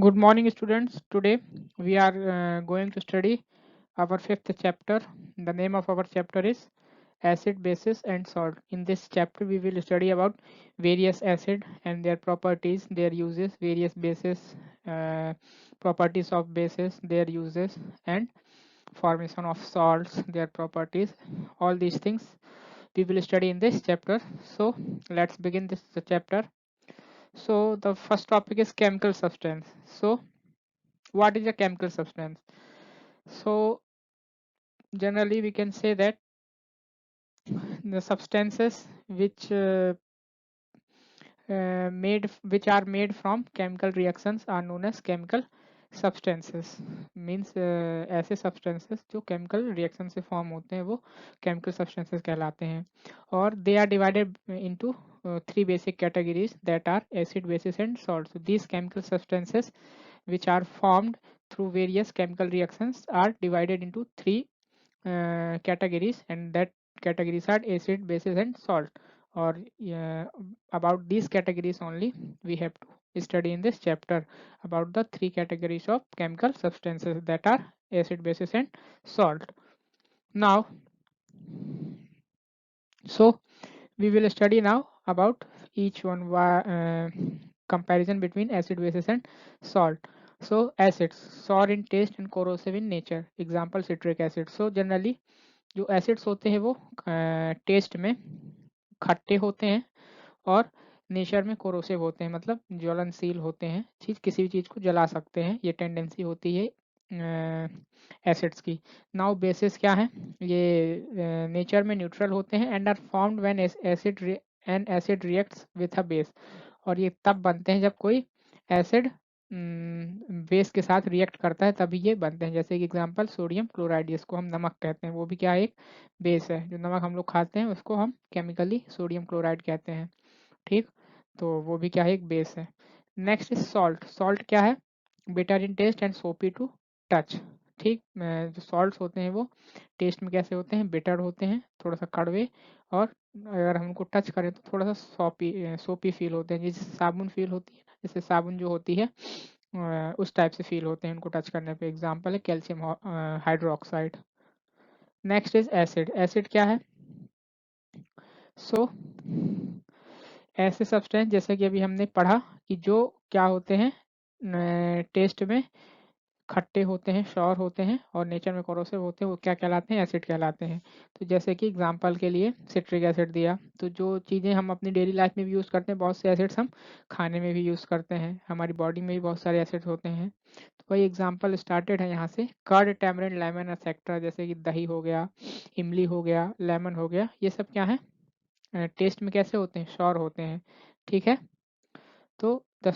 Good morning, students. Today we are going to study our fifth chapter. The name of our chapter is Acid, Bases, and Salt. In this chapter, we will study about various acid and their properties, their uses, various bases, properties of bases, their uses, and formation of salts, their properties. All these things we will study in this chapter. So let's begin this chapter. So the first topic is chemical substance. So what is a chemical substance? So generally we can say that the substances which are made from chemical reactions are known as chemical substances. Means ऐसे substances जो chemical reaction से form होते हैं वो chemical substances कहलाते हैं और they are divided into three basic categories that are acid, bases and salts. So these chemical substances which are formed through various chemical reactions are divided into three categories, and that categories are acid, bases and salt. Or about these categories only we have to study in this chapter, about the three categories of chemical substances that are acid, bases and salt. Now, so we will study now about each one, comparison between acid, bases and salt. So acids, sour in taste and corrosive in nature. Example, citric acid. So generally जो acids होते हैं वो test में खट्टे होते हैं और nature में कोरोसिव होते हैं, मतलब ज्वलनशील होते हैं, किसी भी चीज़ को जला सकते हैं, ये टेंडेंसी होती है एसिड्स की. नाउ बेसिस क्या है, ये नेचर में न्यूट्रल होते हैं and are formed when acid reacts with a base. और ये तब बनते हैं जब कोई एसिड बेस के साथ रिएक्ट करता है, तभी ये बनते हैं. जैसे कि एग्जांपल सोडियम क्लोराइड, जिसको हम नमक कहते हैं, वो भी क्या है, एक बेस है. जो नमक हम लोग खाते हैं उसको हम केमिकली सोडियम क्लोराइड कहते हैं. ठीक, तो वो भी क्या है, एक बेस है. Next is salt. सॉल्ट क्या है, बिटर इन टेस्ट एंड सोपी टू टच. ठीक, जो सॉल्ट्स होते हैं वो टेस्ट में कैसे होते हैं, बिटर होते हैं, थोड़ा सा कड़वे, और अगर हम उनको टच करें तो थोड़ा सा सोपी फील होते हैं, जैसे साबुन फील होती है ना, जैसे साबुन जो होती है उस टाइप से फील होते हैं उनको टच करने पे. एग्जांपल है calcium hydroxide. Next is acid. Acid क्या है, सो ऐसे सब्सटेंस जैसे कि अभी हमने पढ़ा कि जो क्या होते हैं, टेस्ट में खट्टे होते हैं, शौर होते हैं और नेचर में कोरोसिव होते हैं, वो क्या कहलाते हैं, एसिड कहलाते हैं. तो जैसे कि एग्जांपल के लिए सिट्रिक एसिड दिया, तो जो चीज़ें हम अपनी डेली लाइफ में भी यूज़ करते हैं, बहुत से एसिड्स हम खाने में भी यूज़ करते हैं, हमारी बॉडी में भी बहुत सारे एसिड्स होते हैं. तो वही एग्जांपल स्टार्टेड है यहाँ से, कर्ड, टैमरिंड, लेमन एक्सेट्रा. जैसे कि दही हो गया, इमली हो गया, लेमन हो गया, ये सब क्या है, टेस्ट में कैसे होते हैं, शौर होते हैं. ठीक है, तो the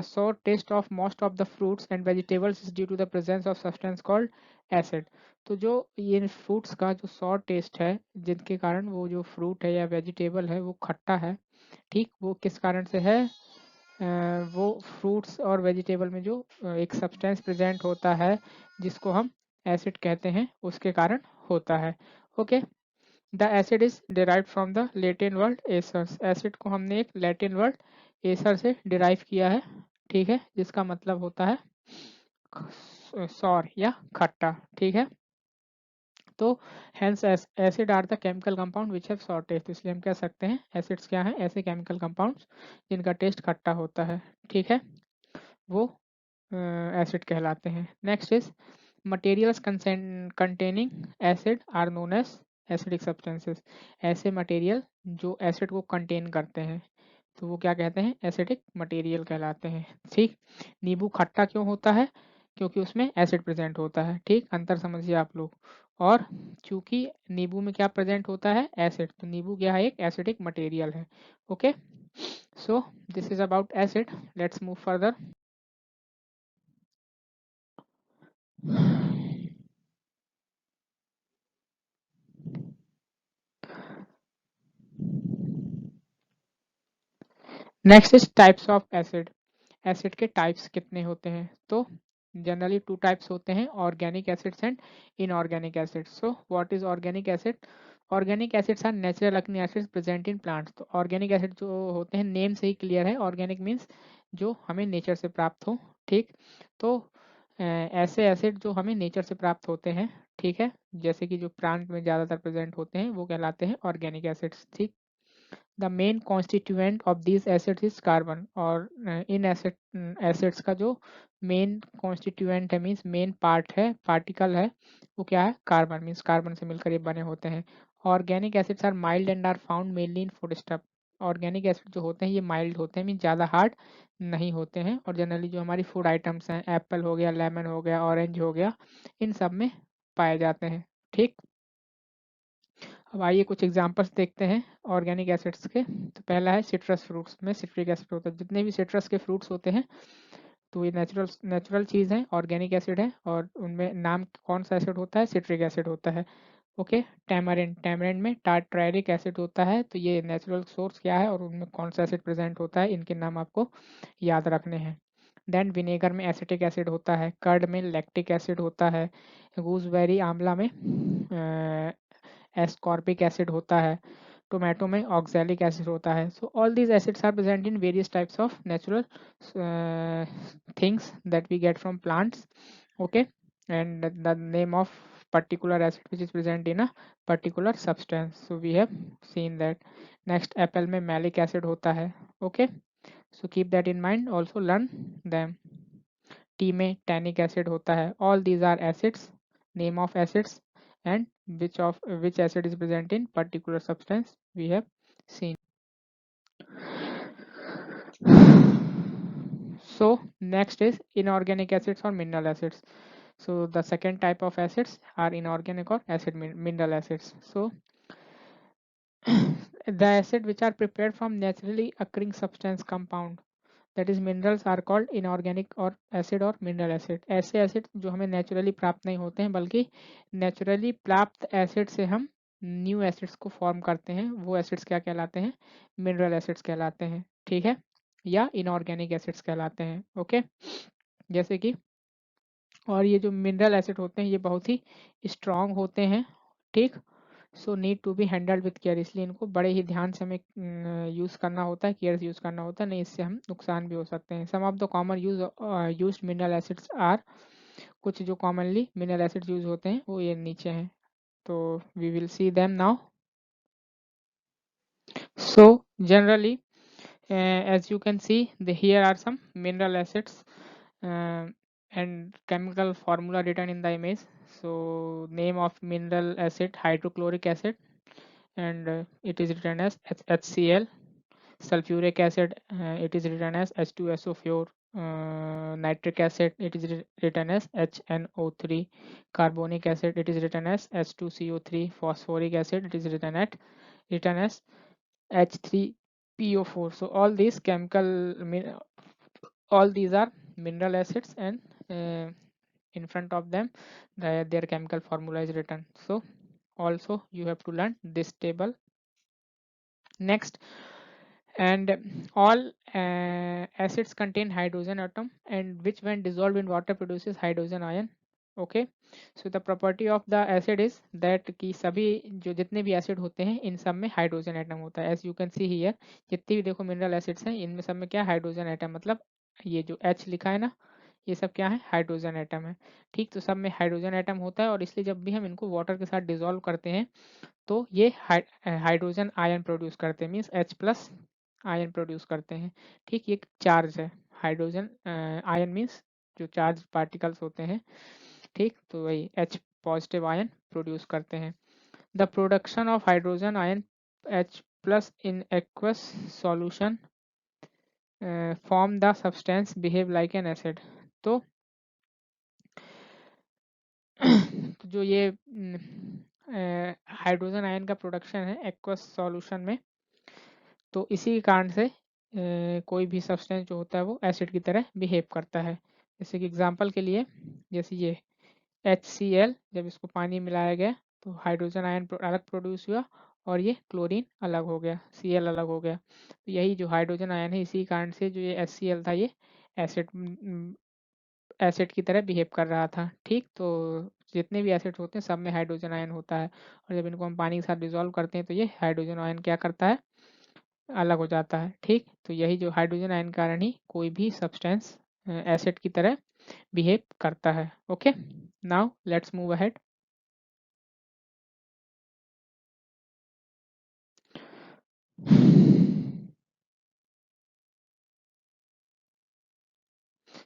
sour taste of most of the fruits and vegetables is due to the presence of substance called acid. तो जो ये फ्रूट्स का जो सॉर टेस्ट है, जिनके कारण वो जो फ्रूट है या वेजिटेबल है वो खट्टा है, ठीक, वो किस कारण से है, वो फ्रूट्स और वेजिटेबल में जो एक सब्सटेंस प्रेजेंट होता है जिसको हम एसिड कहते हैं, उसके कारण होता है. Okay, the acid is derive from the Latin word acers. Acid को हमने एक लैटिन वर्ड एसर से डिराइव किया है, ठीक है, जिसका मतलब होता है सॉर या खट्टा. ठीक है, तो hence acid are the chemical compound which have sour taste. इसलिए हम कह सकते हैं एसिड्स क्या हैं, ऐसे केमिकल कंपाउंड्स जिनका टेस्ट खट्टा होता है. ठीक है, वो एसिड कहलाते हैं. Next is materials containing acid are known as acidic substances. ऐसे मटेरियल जो एसिड को कंटेन करते हैं तो वो क्या कहते हैं, एसिडिक मटेरियल कहलाते हैं. ठीक, नींबू खट्टा क्यों होता है, क्योंकि उसमें एसिड प्रेजेंट होता है. ठीक, अंतर समझिए आप लोग. और चूंकि नींबू में क्या प्रेजेंट होता है, एसिड, तो नींबू क्या है, एक एसिडिक मटेरियल है. Okay, so this is about acid. Let's move further. Next is types of acid. Acid के टाइप्स कितने होते हैं, तो जनरली टू टाइप्स होते हैं, organic acids and inorganic acids. So what is organic acid. Organic acids are natural अग्नि acids present in plants. तो organic acid जो होते हैं, नेम से ही क्लियर है, ऑर्गेनिक मीन्स जो हमें नेचर से प्राप्त हो। ठीक, तो ऐसे एसिड जो हमें नेचर से प्राप्त होते हैं, ठीक है, जैसे कि जो प्लांट में ज़्यादातर प्रेजेंट होते हैं, वो कहलाते हैं ऑर्गेनिक एसिड्स। ठीक, the main constituent of this acids is carbon. और इन एसिड्स का जो मेन कॉन्स्टिट्यूएंट है, मीन्स मेन पार्ट है, पार्टिकल है, वो क्या है? कार्बन। मीन्स कार्बन से मिलकर ये बने होते हैं। Organic acids are mild and are found mainly in food stuff. Organic acid जो होते हैं ये माइल्ड होते हैं, मीन्स ज़्यादा हार्ड नहीं होते हैं, और जनरली जो हमारी फूड आइटम्स हैं, एप्पल हो गया, लेमन हो गया, ऑरेंज हो गया, इन सब में पाए जाते हैं। ठीक, अब आइए कुछ एग्जांपल्स देखते हैं ऑर्गेनिक एसिड्स के। तो पहला है सिट्रस फ्रूट्स में सिट्रिक एसिड होता है। जितने भी सिट्रस के फ्रूट्स होते हैं, तो ये नेचुरल चीज़ है, ऑर्गेनिक एसिड है, और उनमें नाम कौन सा एसिड होता है? सिट्रिक एसिड होता है। ओके, टैमरिंड में टार्ट्रेरिक एसिड होता है। तो ये नेचुरल सोर्स क्या है और उनमें कौन सा एसिड प्रेजेंट होता है, इनके नाम आपको याद रखने हैं। देन विनेगर में एसिटिक एसिड होता है, कर्ड में लैक्टिक एसिड होता है, गूसबेरी आंवला में एस्कॉर्बिक एसिड होता है, टोमेटो में ऑक्सैलिक एसिड होता है। So all these acids are present in various types of natural things that we get from plants. Okay, and the name of particular acid which is present in a particular substance, so we have seen that. Next, apple में malic acid होता है. Okay, so keep that in mind, also learn them. T में tannic acid होता है. All these are acids, name of acids, and which acid is present in particular substance we have seen. So next is inorganic acids or mineral acids. So the second type of acids are inorganic or mineral acids. So the acid which are prepared from naturally occurring substance compound, that is minerals, are called inorganic or acid or mineral acid. ऐसे acid जो हमें naturally प्राप्त नहीं होते हैं, बल्कि naturally प्राप्त acid से हम न्यू एसिड्स को फॉर्म करते हैं, वो एसिड्स क्या कहलाते हैं? मिनरल एसिड्स कहलाते हैं। ठीक है, या इनऑर्गेनिक एसिड्स कहलाते हैं। ओके, जैसे कि, और ये जो मिनरल एसिड होते हैं ये बहुत ही स्ट्रॉन्ग होते हैं। ठीक, so need to be handled with care, इसलिए इनको बड़े ही ध्यान से हमें यूज़ करना होता है, केयर से यूज़ करना होता है, नहीं इससे हम नुकसान भी हो सकते हैं। Some of the common use mineral acids are, कुछ जो कॉमनली मिनरल एसिड्स यूज होते हैं वो ये नीचे हैं, तो we will see them now. So generally, as you can see, here are some mineral acids and chemical formula written in the image. So name of mineral acid hydrochloric acid, and it is written as HCl. Sulfuric acid, it is written as H2SO4. Nitric acid, it is written as HNO3. Carbonic acid, it is written as H2CO3. Phosphoric acid, it is written as H3PO4. So all these are mineral acids, and in front of them their chemical formula is written. So also you have to learn this table. Next, and all acids contain hydrogen atom, and which when dissolved in water produces hydrogen ion. Okay, so the property of the acid is that कि सभी जो जितने भी acid होते हैं इन सब में hydrogen atom होता है. As you can see here, जितनी भी देखो मिनरल एसिड्स हैं इनमें सब में क्या हाइड्रोजन एटम, मतलब ये जो H लिखा है ना, ये सब क्या है? हाइड्रोजन एटम है. ठीक, तो सब में हाइड्रोजन एटम होता है, और इसलिए जब भी हम इनको वाटर के साथ डिजोल्व करते हैं तो ये हाइड्रोजन आयन प्रोड्यूस करते हैं, मीन्स H+ आयन प्रोड्यूस करते हैं. ठीक, ये चार्ज है. हाइड्रोजन आयन मीन्स जो चार्ज पार्टिकल्स होते हैं. ठीक, तो वही H+ आयन प्रोड्यूस करते हैं. The production of hydrogen ion H+ in aqueous solution form the substance behave like an acid. तो जो ये हाइड्रोजन आयन का प्रोडक्शन है एक्वस सॉल्यूशन में, तो इसी कारण से कोई भी सब्सटेंस जो होता है वो एसिड की तरह बिहेव करता है. जैसे कि एग्जांपल के लिए, जैसे ये HCl, जब इसको पानी मिलाया गया तो हाइड्रोजन आयन अलग प्रोड्यूस हुआ, और ये क्लोरीन अलग हो गया, Cl अलग हो गया. तो यही जो हाइड्रोजन आयन है, इसी कारण से जो ये HCl था ये एसिड एसिड की तरह बिहेव कर रहा था। ठीक, तो जितने भी एसिड्स होते हैं सब में हाइड्रोजन आयन होता है, और जब इनको हम पानी के साथ डिजोल्व करते हैं तो ये हाइड्रोजन आयन क्या करता है, अलग हो जाता है। ठीक, तो यही जो हाइड्रोजन आयन कारण ही कोई भी सब्सटेंस एसिड की तरह बिहेव करता है। Okay, now let's move ahead.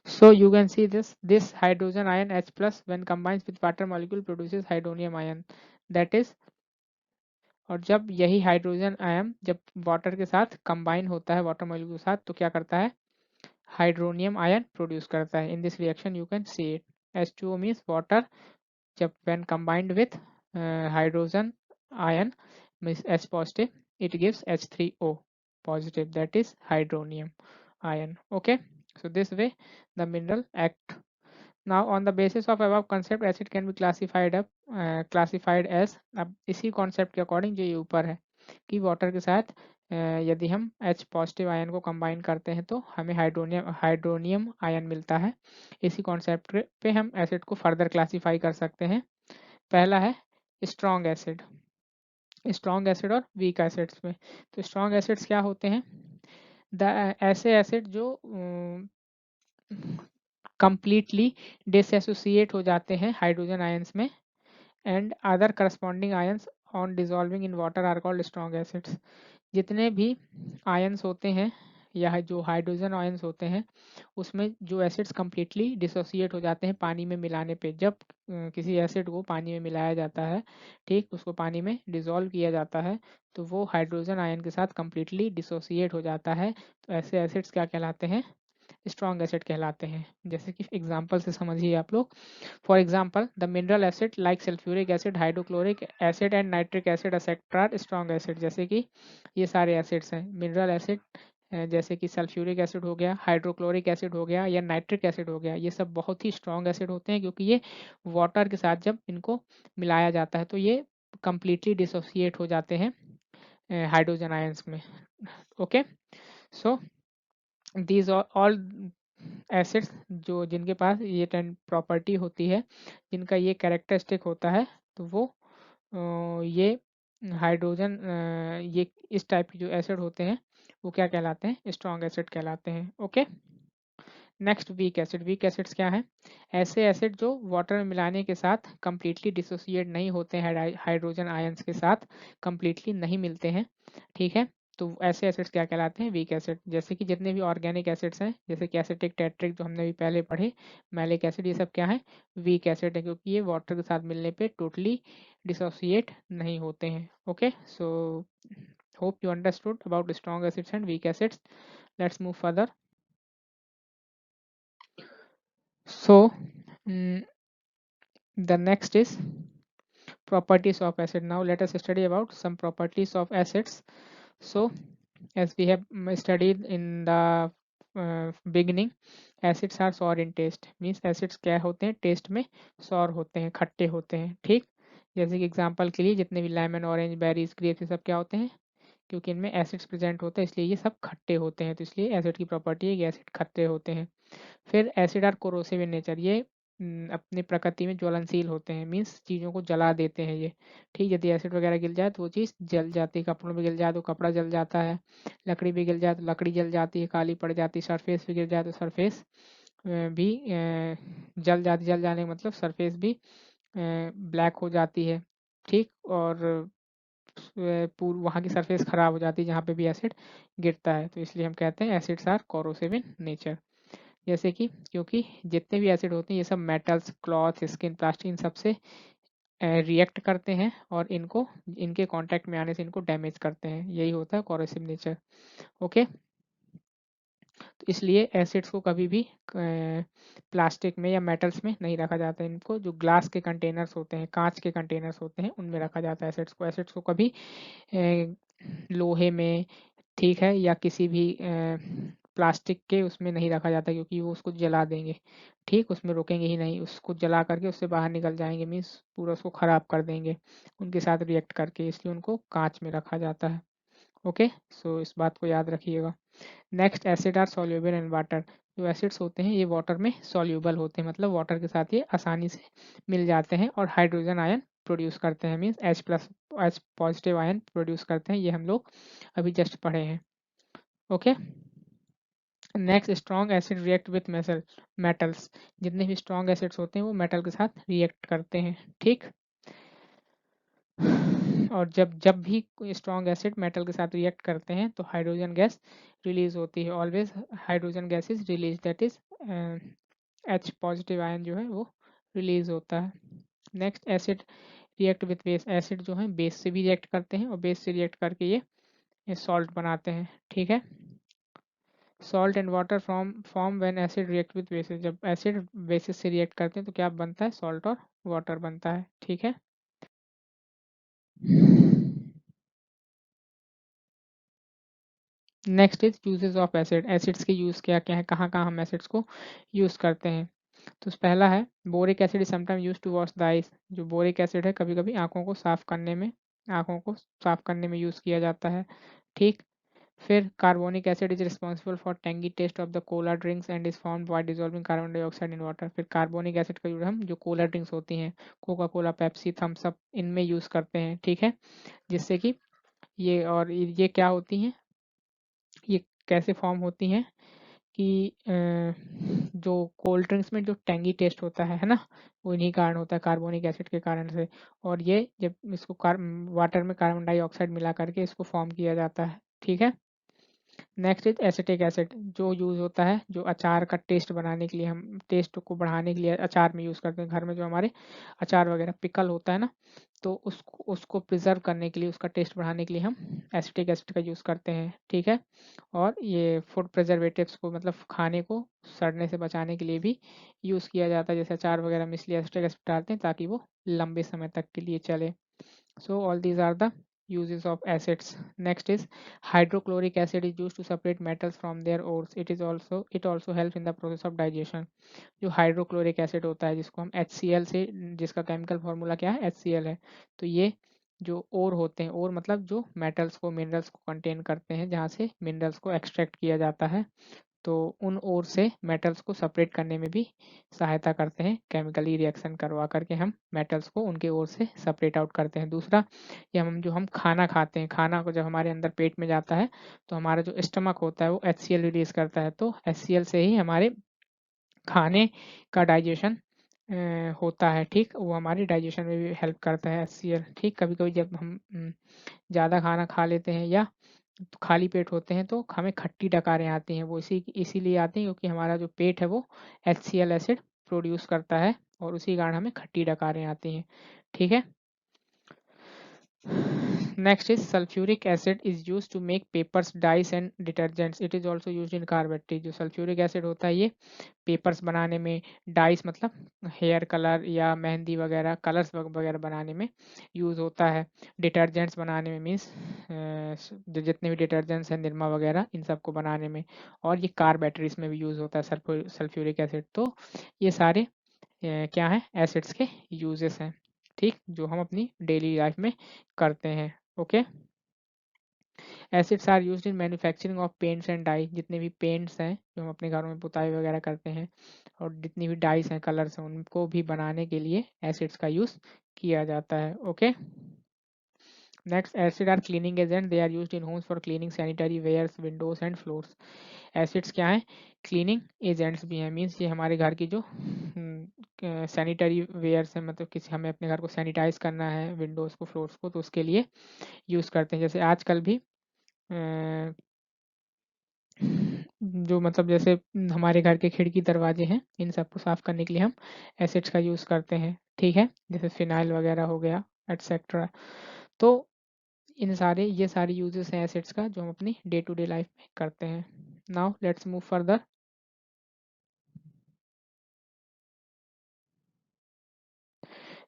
So you can see this hydrogen ion H plus when combines with water molecule produces hydronium ion, that is, और जब यही हाइड्रोजन आयन जब वाटर के साथ कंबाइन होता है, वाटर मॉलिक्यूल के साथ, तो क्या करता है, हाइड्रोनियम आयन प्रोड्यूस करता है। In this reaction you can see it, H2O means water, जब when combined with hydrogen ion means H positive, it gives H3O positive, that is hydronium ion. Okay, so this way the mineral act. Now on the basis of above concept acid can be classified as, अब इसी concept के according जो ये ऊपर है कि water के साथ यदि हम H पॉजिटिव आयन को कंबाइन करते हैं तो हमें हाइड्रोनियम आयन मिलता है। इसी कॉन्सेप्ट पे हम एसिड को फर्दर क्लासीफाई कर सकते हैं। पहला है स्ट्रॉन्ग एसिड, स्ट्रॉन्ग एसिड और वीक एसिड्स में। तो स्ट्रॉन्ग एसिड्स क्या होते हैं, ऐसे एसिड जो कंप्लीटली डिसएसोसिएट हो जाते हैं हाइड्रोजन आयंस में, and other corresponding ions on dissolving in water are called strong acids. जितने भी आयंस होते हैं या जो हाइड्रोजन आयंस होते हैं उसमें जो एसिड्स कम्प्लीटली डिसोसिएट हो जाते हैं पानी में मिलाने पे, जब किसी एसिड को पानी में मिलाया जाता है, ठीक, उसको पानी में डिसॉल्व किया जाता है, तो वो हाइड्रोजन आयन के साथ कम्प्लीटली डिसोसिएट हो जाता है। तो ऐसे एसिड्स क्या कहलाते हैं, स्ट्रॉन्ग एसिड कहलाते हैं। जैसे कि एग्जांपल से समझिए आप लोग। For example the mineral acid like sulphuric acid, hydrochloric acid and nitric acid etcetera are strong acid. जैसे कि ये सारे एसिड्स हैं मिनरल एसिड, जैसे कि सल्फ्यूरिक एसिड हो गया, हाइड्रोक्लोरिक एसिड हो गया या नाइट्रिक एसिड हो गया, ये सब बहुत ही स्ट्रॉन्ग एसिड होते हैं क्योंकि ये वाटर के साथ जब इनको मिलाया जाता है तो ये कंप्लीटली डिसोसिएट हो जाते हैं हाइड्रोजन आयंस में। Okay, so these all acids जो जिनके पास ये 10 प्रॉपर्टी होती है, जिनका ये कैरेक्टरिस्टिक होता है, तो वो ये हाइड्रोजन ये इस टाइप के जो एसिड होते हैं वो क्या कहलाते हैं, स्ट्रॉन्ग एसिड कहलाते हैं। Okay, next weak acid. Weak acids क्या है, ऐसे एसिड जो वाटर में मिलाने के साथ कंप्लीटली डिसोसिएट नहीं होते हैं हाइड्रोजन आयंस के साथ, कंप्लीटली नहीं मिलते हैं। ठीक है, तो ऐसे एसिड्स क्या कहलाते हैं, वीक एसिड। जैसे कि जितने भी ऑर्गेनिक एसिड्स हैं, जैसे कि एसिटिक, टेट्रिक जो हमने भी पहले पढ़े, मैलिक एसिड, ये सब क्या है, वीक एसिड है क्योंकि ये वाटर के साथ मिलने पे टोटली डिसोसिएट नहीं होते हैं। Okay, so hope you understood about strong acids and weak acids. Let's move further. So the next is properties of acid. Now let us study about some properties of acids. So as we have studied in the beginning, acids are sour in taste, means acids क्या होते हैं, test में sour होते हैं, खट्टे होते हैं। ठीक, जैसे कि एग्जांपल के लिए जितने भी लेमन, ऑरेंज, बेरीज, ग्रेप्स, ये सब क्या होते हैं, क्योंकि इनमें एसिड्स प्रेजेंट होते हैं इसलिए ये सब खट्टे होते हैं, तो इसलिए एसिड की प्रॉपर्टी है कि एसिड खट्टे होते हैं। फिर acid are corrosive in nature, ये अपनी प्रकृति में ज्वलनशील होते हैं, मीन्स चीज़ों को जला देते हैं ये। ठीक, यदि एसिड वगैरह गिर जाए तो वो चीज़ जल जाती है, कपड़ों में गिर जाए तो कपड़ा जल जाता है, लकड़ी भी गिर जाए तो लकड़ी जल जाती है, काली पड़ जाती है, सरफेस भी गिर जाए तो सरफेस भी जल जाती, जल जाने का मतलब सरफेस भी ब्लैक हो जाती है। ठीक, और पूरी वहाँ की सरफेस खराब हो जाती है जहाँ पे भी एसिड गिरता है, तो इसलिए हम कहते हैं acids are corrosive in nature. जैसे कि क्योंकि जितने भी एसिड होते हैं ये सब मेटल्स, क्लॉथ, स्किन, प्लास्टिक, इन सबसे रिएक्ट करते हैं और इनको इनके कांटेक्ट में आने से इनको डैमेज करते हैं, यही होता है कोरोसिव नेचर। ओके, तो इसलिए एसिड्स को कभी भी प्लास्टिक में या मेटल्स में नहीं रखा जाता है, इनको जो ग्लास के कंटेनर्स होते हैं, कांच के कंटेनर्स होते हैं, उनमें रखा जाता है एसिड्स को। एसिड्स को कभी लोहे में, ठीक है, या किसी भी प्लास्टिक के उसमें नहीं रखा जाता क्योंकि वो उसको जला देंगे। ठीक, उसमें रोकेंगे ही नहीं, उसको जला करके उससे बाहर निकल जाएंगे, मीन्स पूरा उसको ख़राब कर देंगे उनके साथ रिएक्ट करके, इसलिए उनको कांच में रखा जाता है। ओके, सो इस बात को याद रखिएगा। Next, acid are soluble in water. जो एसिड्स होते हैं ये वाटर में सॉल्युबल होते हैं, मतलब वाटर के साथ ये आसानी से मिल जाते हैं और हाइड्रोजन आयन प्रोड्यूस करते हैं, means H positive ion produce करते हैं। ये हम लोग अभी जस्ट पढ़े हैं। Okay, next, strong acid react with metals. जितने भी स्ट्रॉन्ग एसिड्स होते हैं वो मेटल के साथ रिएक्ट करते हैं, ठीक। और जब जब भी कोई स्ट्रॉन्ग एसिड मेटल के साथ रिएक्ट करते हैं तो हाइड्रोजन गैस रिलीज होती है। Always hydrogen gas is release, that is H positive ion जो है वो रिलीज होता है। Next, acid react with base. Acid जो है बेस से भी रिएक्ट करते हैं और बेस से रिएक्ट करके ये सॉल्ट बनाते हैं, ठीक है। Salt and water form when acid react with basis. जब एसिड बेसिस से रिएक्ट करते हैं तो क्या बनता है, सॉल्ट और वाटर बनता है, ठीक है। Next is uses of acid. Acids के यूज क्या क्या है, कहाँ कहाँ हम एसिड्स को यूज करते हैं। तो पहला है, boric acid is sometime use to wash the eyes. जो बोरिक एसिड है कभी कभी आंखों को साफ करने में यूज किया जाता है, ठीक। फिर carbonic acid is responsible for tangy taste of the cola drinks and is formed by dissolving carbon dioxide in water. फिर कार्बोनिक एसिड का यूज हम जो कोला ड्रिंक्स होती हैं, Coca Cola, Pepsi, Thums Up, इनमें यूज करते हैं, ठीक है। जिससे कि ये क्या होती हैं, ये कैसे फॉर्म होती हैं कि जो कोल्ड ड्रिंक्स में जो टेंगी टेस्ट होता है ना, वो इन्हीं कारण होता है, कार्बोनिक एसिड के कारण से। और ये जब इसको वाटर में कार्बन डाइऑक्साइड मिला करके इसको फॉर्म किया जाता है, ठीक है। नेक्स्ट इज एसिटिक एसिड, जो यूज होता है जो अचार का टेस्ट बनाने के लिए, हम टेस्ट को बढ़ाने के लिए अचार में यूज करते हैं। घर में जो हमारे अचार वगैरह पिकल होता है ना, तो उसको प्रिजर्व करने के लिए, उसका टेस्ट बढ़ाने के लिए हम एसिटिक एसिड का यूज करते हैं, ठीक है। और ये फूड प्रिजर्वेटिव्स को, मतलब खाने को सड़ने से बचाने के लिए भी यूज किया जाता है। जैसे अचार वगैरह में इसलिए एसिटिक एसिड डालते हैं ताकि वो लंबे समय तक के लिए चले। So all these are the uses of acids. Next is hydrochloric acid is used to separate metals from their ores. It also helps in the process of digestion. जो हाइड्रोक्लोरिक एसिड होता है जिसको हम HCl से, जिसका chemical formula क्या है, HCl है। तो ये जो ओर होते हैं, ओर मतलब जो मेटल्स को, मिनरल्स को कंटेन करते हैं, जहाँ से मिनरल्स को एक्सट्रैक्ट किया जाता है, तो उन ओर से मेटल्स को सेपरेट करने में भी सहायता करते हैं। केमिकली रिएक्शन करवा करके हम मेटल्स को उनके ओर से सेपरेट आउट करते हैं। दूसरा, ये हम खाना खाते हैं, खाना को जब हमारे अंदर पेट में जाता है तो हमारा जो स्टमक होता है वो HCl रिलीज करता है। तो HCl से ही हमारे खाने का डाइजेशन होता है, ठीक। वो हमारी डाइजेशन में भी हेल्प करता है HCl, ठीक। कभी कभी जब हम ज़्यादा खाना खा लेते हैं या तो खाली पेट होते हैं तो हमें खट्टी डकारें आती हैं। वो इसीलिए आती हैं क्योंकि हमारा जो पेट है वो HCl एसिड प्रोड्यूस करता है और उसी कारण हमें खट्टी डकारें आती हैं, ठीक है। Next is sulphuric acid is use to make papers, dyes and detergents. It is also use in car battery. जो सल्फ्यूरिक एसिड होता है ये पेपर्स बनाने में, डाइस मतलब हेयर कलर या मेहंदी वगैरह, कलर्स वगैरह बनाने में यूज़ होता है। डिटर्जेंट्स बनाने में, मीन्स जो जितने भी डिटर्जेंट्स हैं, निरमा वगैरह, इन सबको बनाने में। और ये कार बैटरीज में भी यूज़ होता है सल्फ्यूरिक एसिड। तो ये सारे क्या है, एसिड्स के यूजेस हैं, ठीक, जो हम अपनी डेली लाइफ में करते हैं, okay. Acids are used in manufacturing of paints and dye. जितने भी पेंट्स हैं जो हम अपने घरों में पुताई वगैरह करते हैं, और जितनी भी डाइस हैं, कलर्स हैं, उनको भी बनाने के लिए एसिड्स का यूज़ किया जाता है, okay. Next, acid are cleaning agent. They are used in homes for cleaning sanitary wares, windows and floors. Acids क्या हैं, क्लीनिंग एजेंट्स भी हैं, मीन्स ये हमारे घर की जो सैनिटरी वेयर्स हैं, मतलब किसी हमें अपने घर को सैनिटाइज करना है, विंडोज़ को, फ्लोर्स को, तो उसके लिए यूज़ करते हैं। जैसे आजकल भी जो मतलब जैसे हमारे घर के खिड़की दरवाजे हैं, इन सबको साफ करने के लिए हम एसिड्स का यूज़ करते हैं, ठीक है। जैसे फिनाइल वगैरह हो गया, एटसेट्रा। तो ये सारी यूजेस हैं एसिड्स का जो हम अपनी डे टू डे लाइफ में करते हैं। Now let's move further.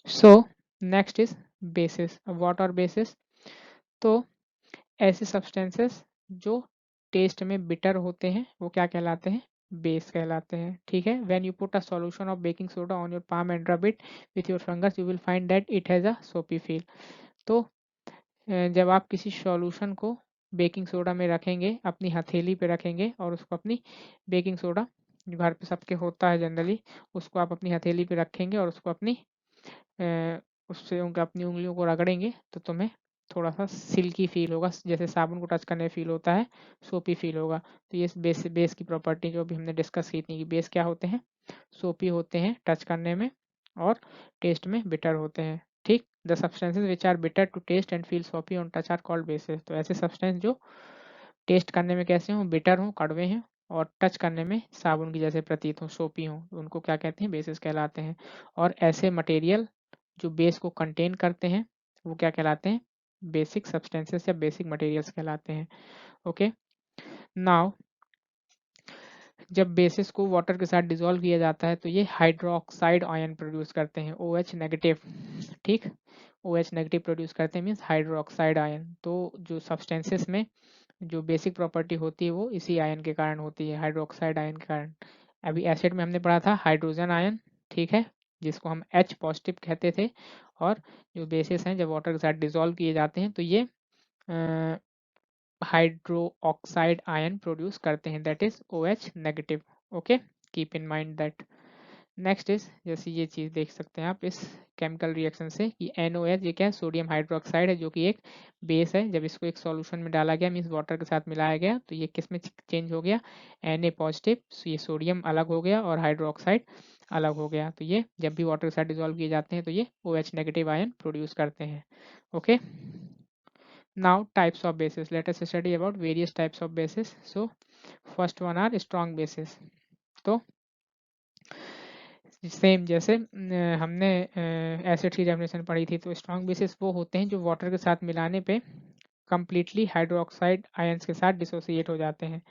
So next is bases. What are bases? तो ऐसे सब्सटेंसेस जो टेस्ट में बिटर होते हैं वो क्या कहलाते हैं, बेस कहलाते हैं, ठीक है। When you put a solution of baking soda on your palm and rub it with your fungus, you will find that it has a सोपी फील। तो जब आप किसी सॉल्यूशन को बेकिंग सोडा में रखेंगे, अपनी हथेली पे रखेंगे और उसको अपनी बेकिंग सोडा जो घर पे सबके होता है जनरली, उसको आप अपनी हथेली पे रखेंगे और उसको अपनी उससे उनका अपनी उंगलियों को रगड़ेंगे तो तुम्हें थोड़ा सा सिल्की फील होगा, जैसे साबुन को टच करने में फील होता है, सोपी फील होगा। तो ये बेस की प्रॉपर्टी जो भी हमने डिस्कस की थी कि बेस क्या होते हैं, सोपी होते हैं टच करने में और टेस्ट में बिटर होते हैं। ठीक, the substances which are bitter to taste and feel soapy on touch are called bases. तो ऐसे सब्सटेंस जो टेस्ट करने में कैसे हों, बिटर हों, कड़वे हैं और टच करने में साबुन की जैसे प्रतीत हों, सोपी हों, उनको क्या कहते हैं, बेसिस कहलाते हैं। और ऐसे मटेरियल जो बेस को कंटेन करते हैं वो क्या कहलाते हैं, बेसिक सब्सटेंसेस या बेसिक मटेरियल्स कहलाते हैं। ओके, नाउ जब बेसिस को वाटर के साथ डिसॉल्व किया जाता है तो ये हाइड्रोक्साइड आयन प्रोड्यूस करते हैं, OH नेगेटिव। ठीक, OH नेगेटिव प्रोड्यूस करते हैं मीन्स हाइड्रोक्साइड आयन। तो जो सब्सटेंसेस में जो बेसिक प्रॉपर्टी होती है वो इसी आयन के कारण होती है, हाइड्रोक्साइड आयन के कारण। अभी एसिड में हमने पढ़ा था हाइड्रोजन आयन, ठीक है, जिसको हम H पॉजिटिव कहते थे। और जो बेसिस हैं जब वाटर के साथ डिसॉल्व किए जाते हैं तो ये हाइड्रो ऑक्साइड आयन प्रोड्यूस करते हैं, that is OH negative. Okay, keep in mind that. Next is, जैसे ये चीज देख सकते हैं आप इस केमिकल रिएक्शन से कि NOH ये क्या है, सोडियम हाइड्रोक्साइड है जो कि एक बेस है। जब इसको एक सॉल्यूशन में डाला गया मीन्स वाटर के साथ मिलाया गया तो ये किस में चेंज हो गया, Na पॉजिटिव। ये सोडियम अलग हो गया और हाइड्रोक्साइड अलग हो गया। तो ये जब भी वाटर के साथ डिसॉल्व किए जाते हैं तो ये OH नेगेटिव आयन प्रोड्यूस करते हैं। Okay, now types of bases, let us study about various types of bases. So first one are strong bases. तो सेम जैसे हमने एसिड की डेफिनेशन पढ़ी थी, तो स्ट्रॉन्ग बेसिस वो होते हैं जो वाटर के साथ मिलाने पे कम्प्लीटली हाइड्रोक्साइड आयंस के साथ डिसोसिएट हो जाते हैं।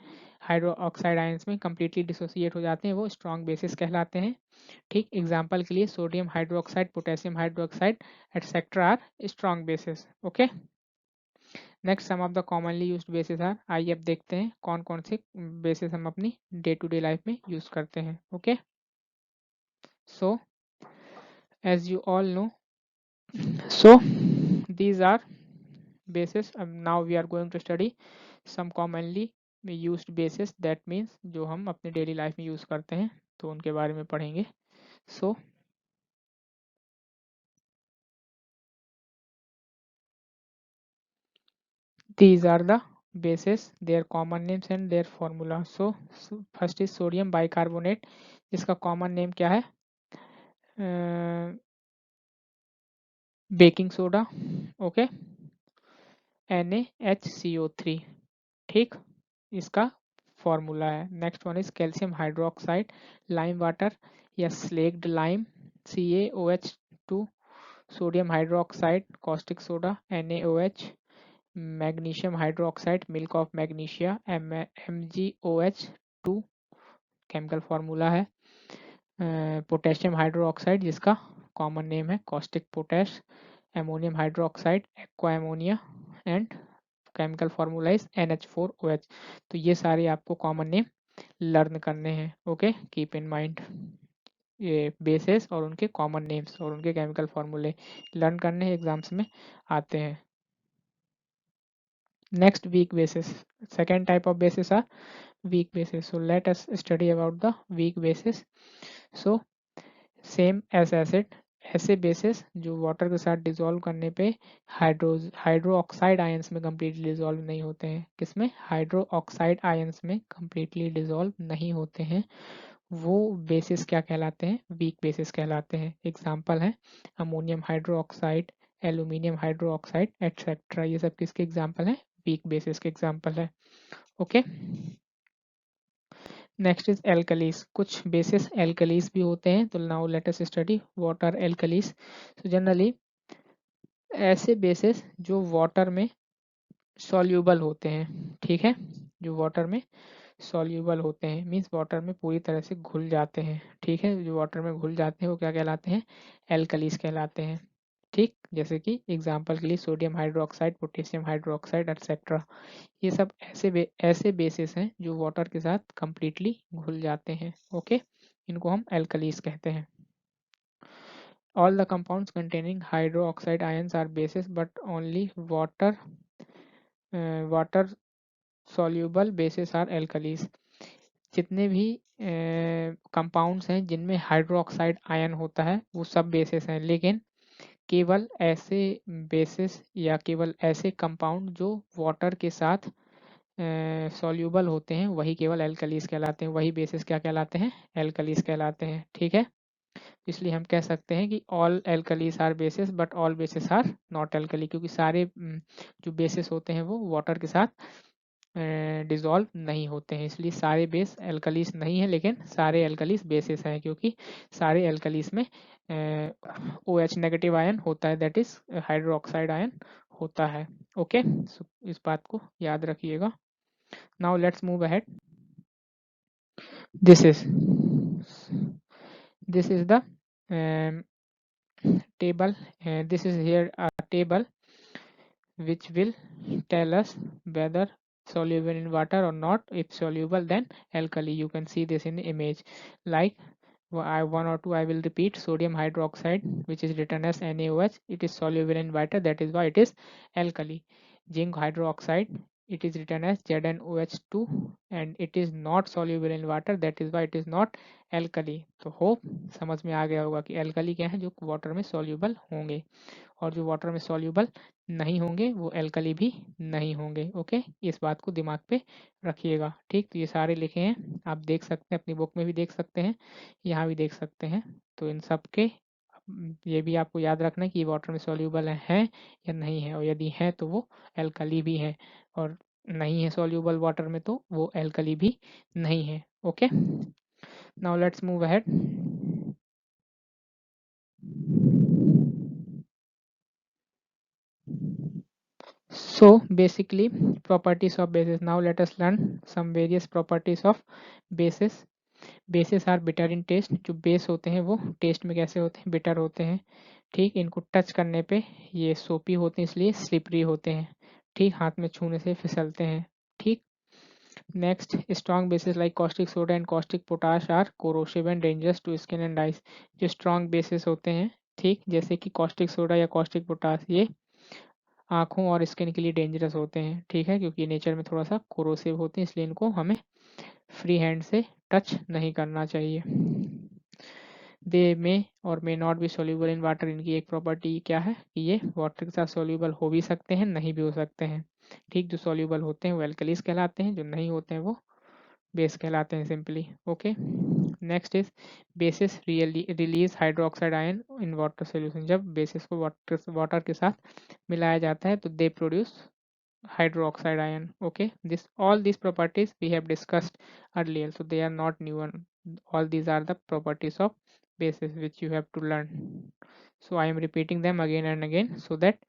हाइड्रोक्साइड आयंस में कम्प्लीटली डिसोसिएट हो जाते हैं, वो स्ट्रॉन्ग बेसिस कहलाते हैं। ठीक, एग्जाम्पल के लिए sodium hydroxide, potassium hydroxide etcetera are strong bases. Okay, next some of the commonly used bases are, आइए अब देखते हैं कौन कौन से बेसिस हम अपनी डे टू डे लाइफ में यूज करते हैं। Okay, so as you all know, so these are bases. Now we are going to study some commonly used bases, that means जो हम अपने डेली लाइफ में यूज करते हैं तो उनके बारे में पढ़ेंगे। so these are the bases, their common names and their formula. So first is sodium bicarbonate, जिसका कॉमन नेम क्या है, बेकिंग सोडा। Okay, NaHCO3। ठीक, इसका फॉर्मूला है। Next one is calcium hydroxide, lime water या slaked lime, CaOH2। Sodium hydroxide, caustic soda, NaOH। Magnesium hydroxide, milk of magnesia, MgOH2 chemical formula है। Potassium hydroxide जिसका common name है caustic potash, ammonium hydroxide, aqua ammonia and chemical formula is NH4OH। तो ये सारे आपको common name learn करने हैं। Okay, keep in mind ये बेसेस और उनके कॉमन नेम्स और उनके केमिकल फार्मूले लर्न करने हैं, एग्जाम्स में आते हैं। Next, weak bases, second type of bases are weak bases. So let us study about the weak bases. So same as acid, ऐसे बेसिस जो वाटर के साथ डिसॉल्व करने पे हाइड्रो ऑक्साइड आयंस में कम्प्लीटली डिसॉल्व नहीं होते हैं। किसमें, हाइड्रो ऑक्साइड आयंस में कम्प्लीटली डिसॉल्व नहीं होते हैं, वो बेसिस क्या कहलाते हैं, वीक बेसिस कहलाते हैं। एग्जाम्पल है ammonium hydro oxide, aluminium hydro oxide etcetera, ये सब किसके एग्जाम्पल हैं, वीक बेसिस के एग्जाम्पल है। ओके, नेक्स्ट इज एल्कलीस, कुछ बेसिस एल्कलीस भी होते हैं। तो now let us study what are alkalis. तो जनरली ऐसे बेसिस जो वाटर में सॉल्यूबल होते हैं, ठीक है, जो वाटर में सॉल्यूबल होते हैं मीन्स वाटर में पूरी तरह से घुल जाते हैं। ठीक है, जो वाटर में घुल जाते हैं वो क्या कहलाते हैं, एल्कलीस कहलाते हैं। ठीक, जैसे कि एग्जांपल के लिए sodium hydroxide, potassium hydroxide etcetera, ये सब ऐसे बेसिस हैं जो वाटर के साथ कंप्लीटली घुल जाते हैं। ओके, इनको हम एल्कलीस कहते हैं। All the compounds containing hydro oxide ions are bases but only water water soluble bases are alkalis. जितने भी कंपाउंड्स हैं जिनमें हाइड्रोक्साइड आयन होता है वो सब बेसिस हैं, लेकिन केवल ऐसे बेसिस या केवल ऐसे कंपाउंड जो वाटर के साथ सॉल्यूबल होते हैं वही केवल एल्कलीज कहलाते हैं, वही बेसिस क्या कहलाते हैं, एल्कलीज कहलाते हैं। ठीक है, इसलिए हम कह सकते हैं कि all alkalis are bases but all bases are not alkali, क्योंकि सारे जो बेसिस होते हैं वो वाटर के साथ डिजॉल्व नहीं होते हैं, इसलिए सारे बेस एल्कलीस नहीं है लेकिन सारे एल्कलीस बेसिस हैं, क्योंकि सारे एल्कलीस में ओ एच नेगेटिव आयन होता है, दैट इज हाइड्रोक्साइड आयन होता है। ओके, इस बात को याद रखिएगा। Now let's move ahead. This is the table, this is here a table which will tell us whether soluble in water or not. If soluble then alkali, you can see this in the image. Like one or two I will repeat. Sodium hydroxide, which is written as NaOH, it is soluble in water, that is why it is alkali. Zinc hydroxide, it is written as ZnOH2 and it is not soluble in water, that is why it is not alkali. तो hope समझ में आ गया होगा कि alkali क्या है, जो water में soluble होंगे, और जो वाटर में सॉल्यूबल नहीं होंगे वो एल्कली भी नहीं होंगे। ओके, इस बात को दिमाग पे रखिएगा। ठीक, तो ये सारे लिखे हैं, आप देख सकते हैं, अपनी बुक में भी देख सकते हैं, यहाँ भी देख सकते हैं। तो इन सब के ये भी आपको याद रखना है कि वाटर में सॉल्यूबल है या नहीं है, और यदि है तो वो एल्कली भी है, और नहीं है सॉल्यूबल वाटर में तो वो एल्कली भी नहीं है। Okay, now let's move ahead. So basically properties of bases. Now let us learn some various properties of bases. Bases are bitter in taste. जो बेस होते हैं वो टेस्ट में कैसे होते हैं, बिटर होते हैं। ठीक, इनको टच करने पे ये सोपी होते हैं, इसलिए स्लिपरी होते हैं। ठीक, हाथ में छूने से फिसलते हैं। ठीक, next, strong bases like caustic soda and caustic potash are corrosive and dangerous to skin and eyes. जो स्ट्रॉन्ग बेसिस होते हैं, ठीक, जैसे कि कॉस्टिक सोडा या कॉस्टिक पोटाश, ये आँखों और स्किन के लिए डेंजरस होते हैं। ठीक है, क्योंकि नेचर में थोड़ा सा कोरोसिव होते हैं, इसलिए इनको हमें फ्री हैंड से टच नहीं करना चाहिए। दे में और may not be soluble in water. इनकी एक प्रॉपर्टी क्या है कि ये वाटर के साथ सोल्यूबल हो भी सकते हैं, नहीं भी हो सकते हैं। ठीक, जो सोल्यूबल होते हैं वो एल्कलीज कहलाते हैं, जो नहीं होते हैं वो बेस कहलाते हैं simply. Okay, next is basis release hydroxide ion in water solution. जब बेसिस को वाटर के साथ मिलाया जाता है तो they produce hydroxide ion. Okay, this all these properties we have discussed earlier, so they are not new one. All these are the properties of bases which you have to learn, so I am repeating them again and again so that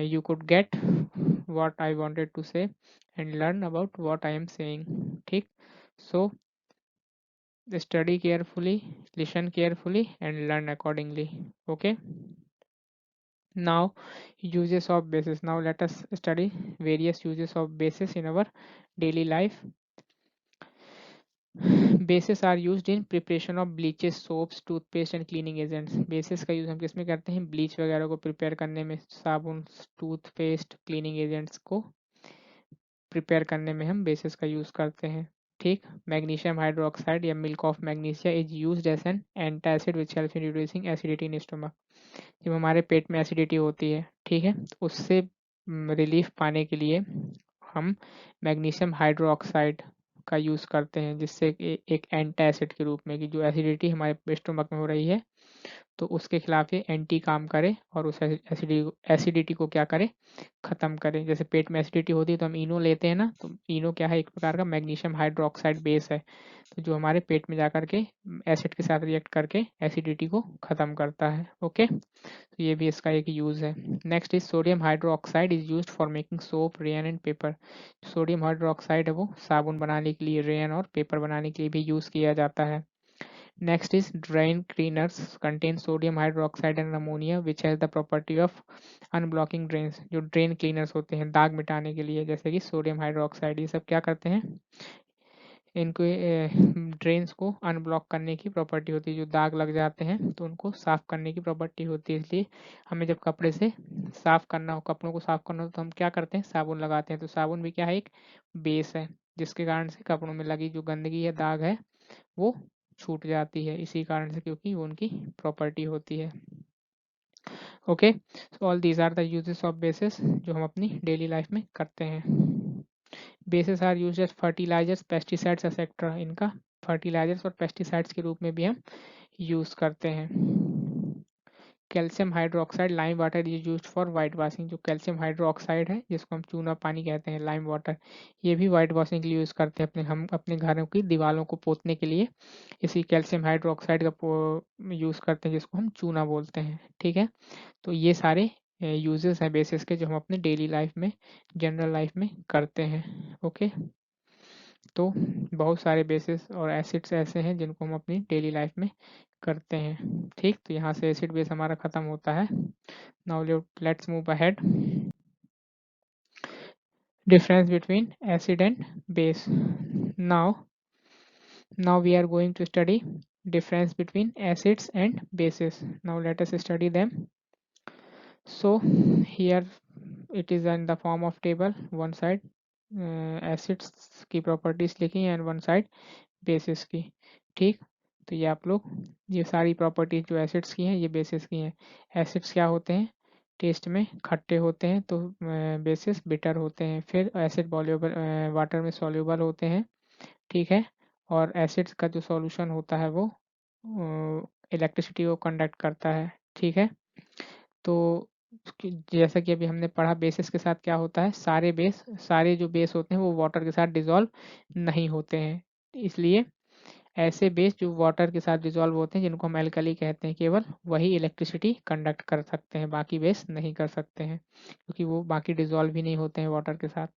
you could get what I wanted to say and learn about what I am saying. ठीक, so study carefully, listen carefully and learn accordingly. Okay, now uses of bases. Now let us study various uses of bases in our daily life. Bases are used in preparation of bleaches, soaps, toothpaste and cleaning agents. bases का use हम किस में करते हैं, bleach वगैरह को prepare करने में, साबुन, टूथपेस्ट, क्लीनिंग एजेंट्स को प्रिपेयर करने में हम बेसिस का यूज़ करते हैं। ठीक, मैग्नीशियम हाइड्रोक्साइड या milk of magnesia is used as an antacid which helps in reducing acidity in stomach. जब हमारे पेट में एसिडिटी होती है, ठीक है, तो उससे रिलीफ पाने के लिए हम मैग्नीशियम हाइड्रोक्साइड का यूज़ करते हैं, जिससे एक एंटासिड के रूप में, कि जो एसिडिटी हमारे स्टमक में हो रही है तो उसके खिलाफ ये एंटी काम करे और उस एसिडिटी को क्या करे, ख़त्म करे। जैसे पेट में एसिडिटी होती है तो हम इनो लेते हैं ना, तो इनो क्या है, एक प्रकार का मैग्नीशियम हाइड्रोक्साइड बेस है, तो जो हमारे पेट में जाकर के एसिड के साथ रिएक्ट करके एसिडिटी को ख़त्म करता है। ओके, तो ये भी इसका एक यूज़ है। Next is sodium hydroxide is used for making soap, rayon and paper. Sodium hydroxide है वो साबुन बनाने के लिए, रेयन और पेपर बनाने के लिए भी यूज़ किया जाता है। Next is drain cleaners contain sodium hydroxide and ammonia which has the property of unblocking drains. जो drain cleaners होते हैं दाग मिटाने के लिए, जैसे कि सोडियम हाइड्रोक्साइड, ये सब क्या करते हैं, इनको ड्रेन्स को अनब्लॉक करने की प्रॉपर्टी होती है। जो दाग लग जाते हैं तो उनको साफ करने की प्रॉपर्टी होती है। इसलिए हमें जब कपड़े से साफ करना हो, कपड़ों को साफ करना हो, तो हम क्या करते हैं, साबुन लगाते हैं। तो साबुन भी क्या है, एक बेस है, जिसके कारण से कपड़ों में लगी जो गंदगी है, दाग है, वो छूट जाती है, इसी कारण से, क्योंकि वो उनकी प्रॉपर्टी होती है। Okay, so all these are the uses of bases जो हम अपनी डेली लाइफ में करते हैं। Bases are used as fertilizers, pesticides etcetera. इनका फर्टिलाइजर्स और पेस्टिसाइड्स के रूप में भी हम यूज करते हैं। Calcium hydroxide lime water is used for white washing. जो कैल्शियम हाइड्रोक्साइड है, जिसको हम चूना पानी कहते हैं, लाइम वाटर, ये भी वाइट वॉशिंग के लिए यूज़ करते हैं। हम अपने घरों की दीवारों को पोतने के लिए इसी कैल्शियम हाइड्रोक्साइड का यूज़ करते हैं, जिसको हम चूना बोलते हैं। ठीक है, तो ये सारे यूजेस हैं बेसिस के, जो हम अपने डेली लाइफ में, जनरल लाइफ में करते हैं। ओके, तो बहुत सारे बेसिस और एसिड्स ऐसे हैं जिनको हम अपनी डेली लाइफ में करते हैं। ठीक, तो यहाँ से एसिड बेस हमारा खत्म होता है। Now let's move ahead. Difference between acid and base. Now we are going to study difference between acids and bases. Now let us study them. So here it is in the form of table. One side acids की properties लिखी हैं and one side basis की। ठीक, तो ये आप लोग, ये सारी प्रॉपर्टीज जो एसिड्स की हैं ये बेसिस की हैं। एसिड्स क्या होते हैं, टेस्ट में खट्टे होते हैं, तो बेसिस बिटर होते हैं। फिर एसिड वॉल्यूबल, वाटर में सॉल्यूबल होते हैं। ठीक है, और एसिड्स का जो सॉल्यूशन होता है वो इलेक्ट्रिसिटी को कंडक्ट करता है। ठीक है, तो जैसा कि अभी हमने पढ़ा, बेसिस के साथ क्या होता है, सारे जो बेस होते हैं वो वाटर के साथ डिसॉल्व नहीं होते हैं। इसलिए ऐसे बेस जो वाटर के साथ डिसॉल्व होते हैं, जिनको हम एल्कली कहते हैं, केवल वही इलेक्ट्रिसिटी कंडक्ट कर सकते हैं, बाकी बेस नहीं कर सकते हैं, क्योंकि वो बाकी डिसॉल्व ही नहीं होते हैं वाटर के साथ।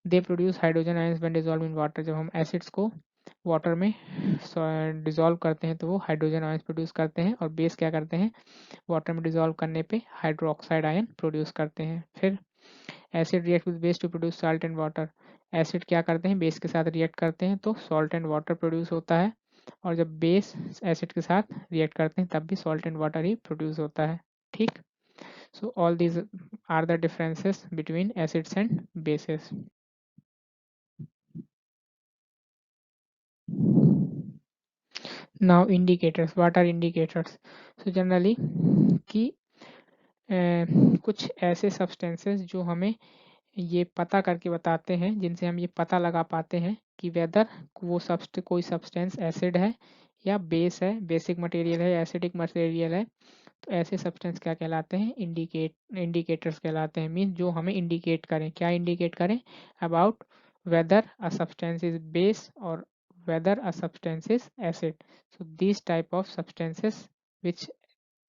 They produce hydrogen ions when dissolve in water. जब हम एसिड्स को वाटर में डिसॉल्व करते हैं तो वो हाइड्रोजन आयंस प्रोड्यूस करते हैं, और बेस क्या करते हैं, वाटर में डिसॉल्व करने पे हाइड्रोक्साइड आयन प्रोड्यूस करते हैं। फिर acid react with base to produce salt and water. Acid क्या करते हैं, बेस के साथ रिएक्ट करते हैं तो सॉल्ट एंड वाटर प्रोड्यूस होता है, और जब बेस एसिड के साथ रिएक्ट करते हैं तब भी सॉल्ट एंड वाटर ही प्रोड्यूस होता है। ठीक, so all these are the differences between acids and bases. Now indicators, what are indicators? So generally कि कुछ ऐसे सब्सटेंसेस जो हमें ये पता करके बताते हैं, जिनसे हम ये पता लगा पाते हैं कि वेदर वो कोई सब्सटेंस एसिड है या बेस है, बेसिक मटेरियल है या एसिडिक मटेरियल है। तो ऐसे सब्सटेंस क्या कहलाते हैं, इंडिकेटर्स कहलाते हैं। मीन्स जो हमें इंडिकेट करें, क्या इंडिकेट करें, about whether a substance is base और whether a substance is acid. So these type of substances which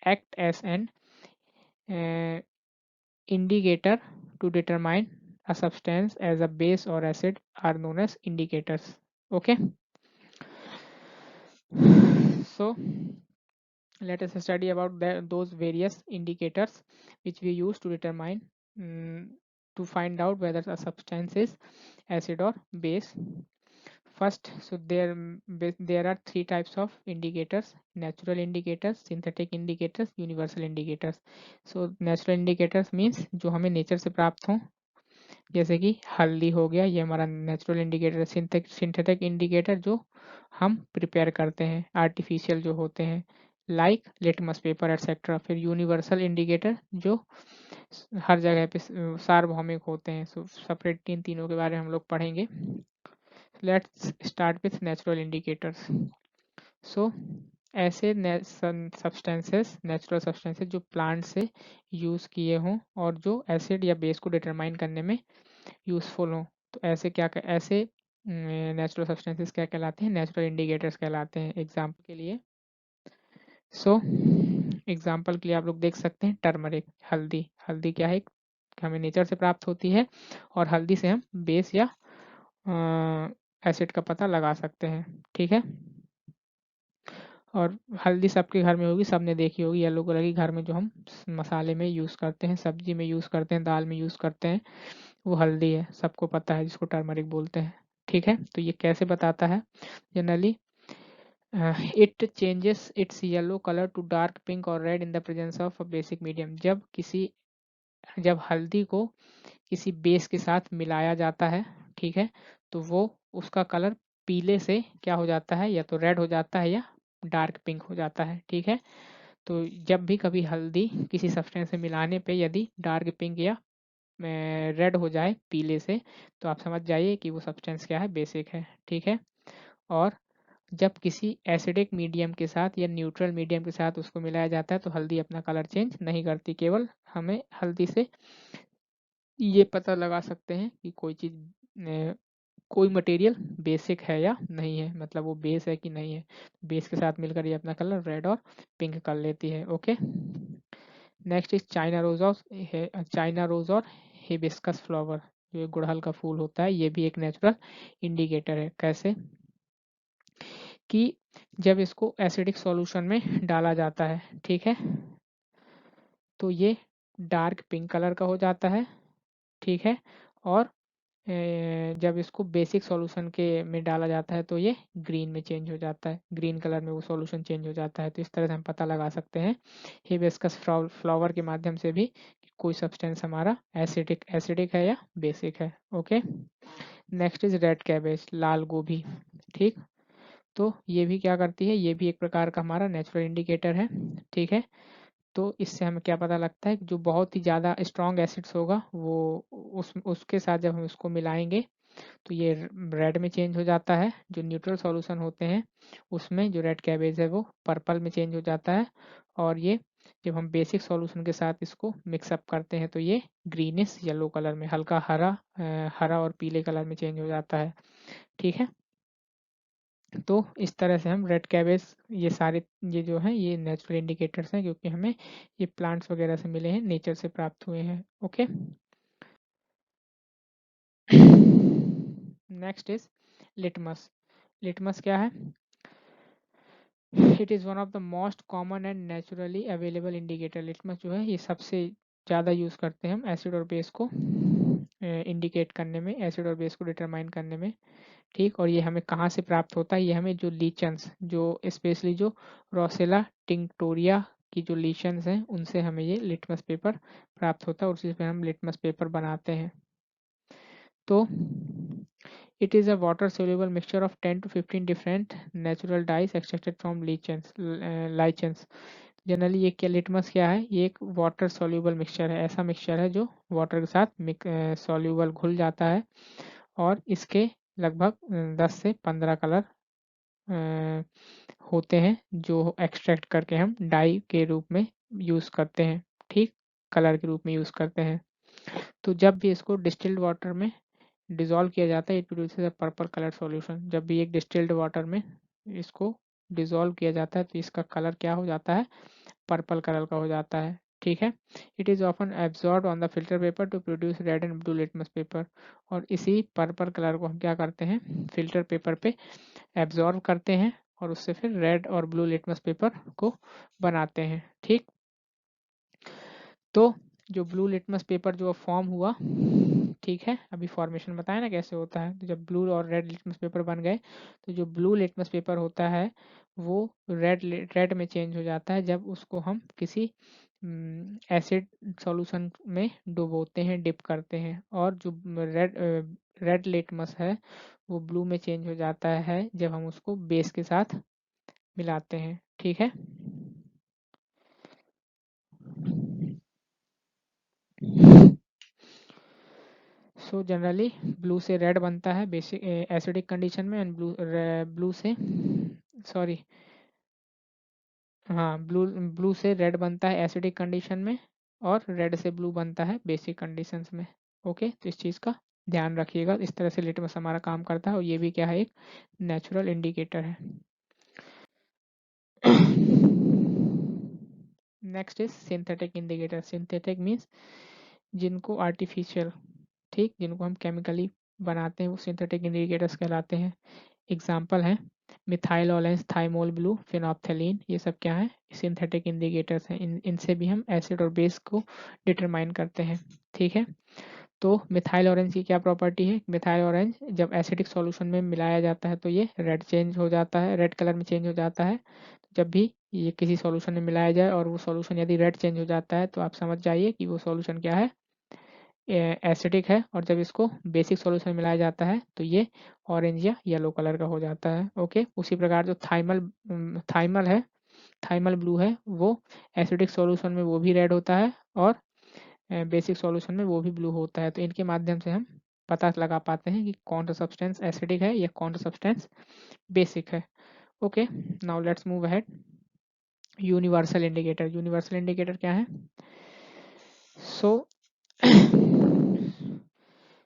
act as an indicator to determine a substance as a base or acid are known as indicators. Okay, so let us study about those various indicators which we use to determine to find out whether a substance is acid or base. First, so there are three types of indicators: natural indicators, synthetic indicators, universal indicators. So natural indicators means जो हमें nature से प्राप्त हों, जैसे कि हल्दी हो गया, ये हमारा नेचुरल इंडिकेटर है। सिंथेटिक इंडिकेटर जो हम प्रिपेयर करते हैं, आर्टिफिशियल जो होते हैं, लाइक लिटमस पेपर एटसेट्रा। फिर यूनिवर्सल इंडिकेटर जो हर जगह पे सार्वभौमिक होते हैं। सो सेपरेट इन तीनों के बारे में हम लोग पढ़ेंगे। Let's start with natural indicators. So ऐसे सब्सटेंसेस, नेचुरल सब्सटेंसेस जो प्लांट से यूज़ किए हों और जो एसिड या बेस को डिटरमाइन करने में यूज़फुल हों, तो ऐसे नेचुरल सब्सटेंसेस क्या कहलाते हैं, नेचुरल इंडिकेटर्स कहलाते हैं। एग्जाम्पल के लिए, एग्जाम्पल के लिए आप लोग देख सकते हैं टर्मरिक, हल्दी। हल्दी क्या है, हमें नेचर से प्राप्त होती है, और हल्दी से हम बेस या एसिड का पता लगा सकते हैं। ठीक है, और हल्दी सबके घर में होगी, सबने देखी होगी, येलो कलर की, घर में जो हम मसाले में यूज़ करते हैं, सब्जी में यूज़ करते हैं, दाल में यूज़ करते हैं, वो हल्दी है, सबको पता है, जिसको टर्मरिक बोलते हैं। ठीक है, तो ये कैसे बताता है generally, it changes its yellow colour to dark pink और red in the presence of a basic medium. जब हल्दी को किसी बेस के साथ मिलाया जाता है, ठीक है, तो वो उसका कलर पीले से क्या हो जाता है, या तो रेड हो जाता है या डार्क पिंक हो जाता है। ठीक है, तो जब भी कभी हल्दी किसी सब्सटेंस से मिलाने पे यदि डार्क पिंक या रेड हो जाए पीले से, तो आप समझ जाइए कि वो सब्सटेंस क्या है, बेसिक है। ठीक है, और जब किसी एसिडिक मीडियम के साथ या न्यूट्रल मीडियम के साथ उसको मिलाया जाता है तो हल्दी अपना कलर चेंज नहीं करती। केवल हमें हल्दी से ये पता लगा सकते हैं कि कोई चीज़, कोई मटेरियल बेसिक है या नहीं है, मतलब वो बेस है कि नहीं है। बेस के साथ मिलकर ये अपना कलर रेड और पिंक कर लेती है। Okay, next is China rose और हिबिस्कस फ्लावर। जो गुड़हल का फूल होता है, ये भी एक नेचुरल इंडिकेटर है। कैसे कि जब इसको एसिडिक सॉल्यूशन में डाला जाता है, ठीक है, तो ये डार्क पिंक कलर का हो जाता है। ठीक है, और जब इसको बेसिक सॉल्यूशन के में डाला जाता है तो ये ग्रीन में चेंज हो जाता है, ग्रीन कलर में वो सॉल्यूशन चेंज हो जाता है। तो इस तरह से हम पता लगा सकते हैं हिबिस्कस फ्लावर के माध्यम से भी कि कोई सब्सटेंस हमारा एसिडिक एसिडिक है या बेसिक है। Okay, next is red cabbage, लाल गोभी। ठीक, तो ये भी क्या करती है, ये भी एक प्रकार का हमारा नेचुरल इंडिकेटर है। ठीक है, तो इससे हमें क्या पता लगता है कि जो बहुत ही ज़्यादा स्ट्रॉन्ग एसिड्स होगा वो उसके साथ जब हम इसको मिलाएंगे तो ये रेड में चेंज हो जाता है। जो न्यूट्रल सॉल्यूशन होते हैं उसमें जो रेड कैबेज है वो पर्पल में चेंज हो जाता है। और ये जब हम बेसिक सॉल्यूशन के साथ इसको मिक्सअप करते हैं तो ये ग्रीनिश येलो कलर में, हल्का हरा और पीले कलर में चेंज हो जाता है। ठीक है, तो इस तरह से हम रेड कैबेज, ये सारे ये जो है ये नेचुरल इंडिकेटर्स हैं, क्योंकि हमें ये प्लांट्स वगैरह से मिले हैं, नेचर से प्राप्त हुए हैं। Okay, next is litmus. Litmus क्या है, it is one of the most common and naturally available indicator. Litmus जो है ये सबसे ज़्यादा यूज़ करते हैं हम एसिड और बेस को इंडिकेट करने में, एसिड और बेस को डिटरमाइन करने में। ठीक, और ये हमें कहाँ से प्राप्त होता है, ये हमें जो लीचन्स, जो स्पेशली जो रोसेला टिंक्टोरिया की जो लीचन्स हैं उनसे हमें ये लिटमस पेपर प्राप्त होता है, और उसी पे हम लिटमस पेपर बनाते हैं। तो it is a water soluble mixture of 10 to 15 different natural dyes extracted from lichens. Generally ये क्या, लिटमस क्या है, ये एक वाटर सोल्यूबल मिक्सचर है, ऐसा मिक्सचर है जो वाटर के साथ सोल्यूबल घुल जाता है, और इसके लगभग 10 से 15 कलर होते हैं जो एक्सट्रैक्ट करके हम डाई के रूप में यूज़ करते हैं। ठीक, कलर के रूप में यूज़ करते हैं। तो जब भी इसको डिस्टिल्ड वाटर में डिज़ोल्व किया जाता है, it produces a purple colour solution. जब भी एक डिस्टिल्ड वाटर में इसको डिज़ोल्व किया जाता है तो इसका कलर क्या हो जाता है, पर्पल कलर का हो जाता है। ठीक है, it is often absorb on the filter paper two produce red and blue litmus paper. और इसी पर्पल कलर को हम क्या करते हैं, फिल्टर पेपर पे एब्जॉर्ब करते हैं और उससे फिर रेड और ब्लू लिटमस पेपर को बनाते हैं। ठीक, तो जो ब्लू लिटमस पेपर जो फॉर्म हुआ, ठीक है, अभी फॉर्मेशन बताया ना कैसे होता है। तो जब ब्लू और रेड लिटमस पेपर बन गए तो जो ब्लू लिटमस पेपर होता है वो रेड में चेंज हो जाता है जब उसको हम किसी एसिड सॉल्यूशन में डुबोते हैं, डिप करते हैं। और जो रेड लिटमस है वो ब्लू में चेंज हो जाता है जब हम उसको बेस के साथ मिलाते हैं। ठीक है, सो जनरली ब्लू से रेड बनता है बेसिक एसिडिक कंडीशन में, एंड ब्लू से, सॉरी, हाँ, ब्लू ब्लू से रेड बनता है एसिडिक कंडीशन में, और रेड से ब्लू बनता है बेसिक कंडीशंस में। ओके, तो इस चीज़ का ध्यान रखिएगा। इस तरह से लिटमस हमारा काम करता है, और ये भी क्या है, एक नेचुरल इंडिकेटर है। Next is synthetic indicator. Synthetic means जिनको आर्टिफिशियल, ठीक, जिनको हम केमिकली बनाते हैं वो सिंथेटिक इंडिकेटर्स कहलाते हैं। एग्जाम्पल हैं मिथाइल ऑलेंस, थाइमोल ब्लू, फिनोप्थेलीन, ये सब क्या है, सिंथेटिक इंडिकेटर्स हैं। इनसे भी हम एसिड और बेस को डिटरमाइन करते हैं। ठीक है, तो मिथाइल ऑरेंज की क्या प्रॉपर्टी है, मिथाइल ऑरेंज जब एसिडिक सॉल्यूशन में मिलाया जाता है तो ये रेड चेंज हो जाता है, रेड कलर में चेंज हो जाता है। जब भी ये किसी सॉल्यूशन में मिलाया जाए और वो सॉल्यूशन यदि रेड चेंज हो जाता है तो आप समझ जाइए कि वो सॉल्यूशन क्या है, एसिडिक है। और जब इसको बेसिक सॉल्यूशन में मिलाया जाता है तो ये ऑरेंज या येलो कलर का हो जाता है। ओके, उसी प्रकार जो थाइमल है, थाइमल ब्लू है, वो एसिडिक सॉल्यूशन में वो भी रेड होता है और बेसिक सॉल्यूशन में वो भी ब्लू होता है। तो इनके माध्यम से हम पता लगा पाते हैं कि कौन सा सब्सटेंस एसिडिक है या कौन सा सब्सटेंस बेसिक है। Okay, now let's move ahead. Universal indicator, universal indicator क्या है? सो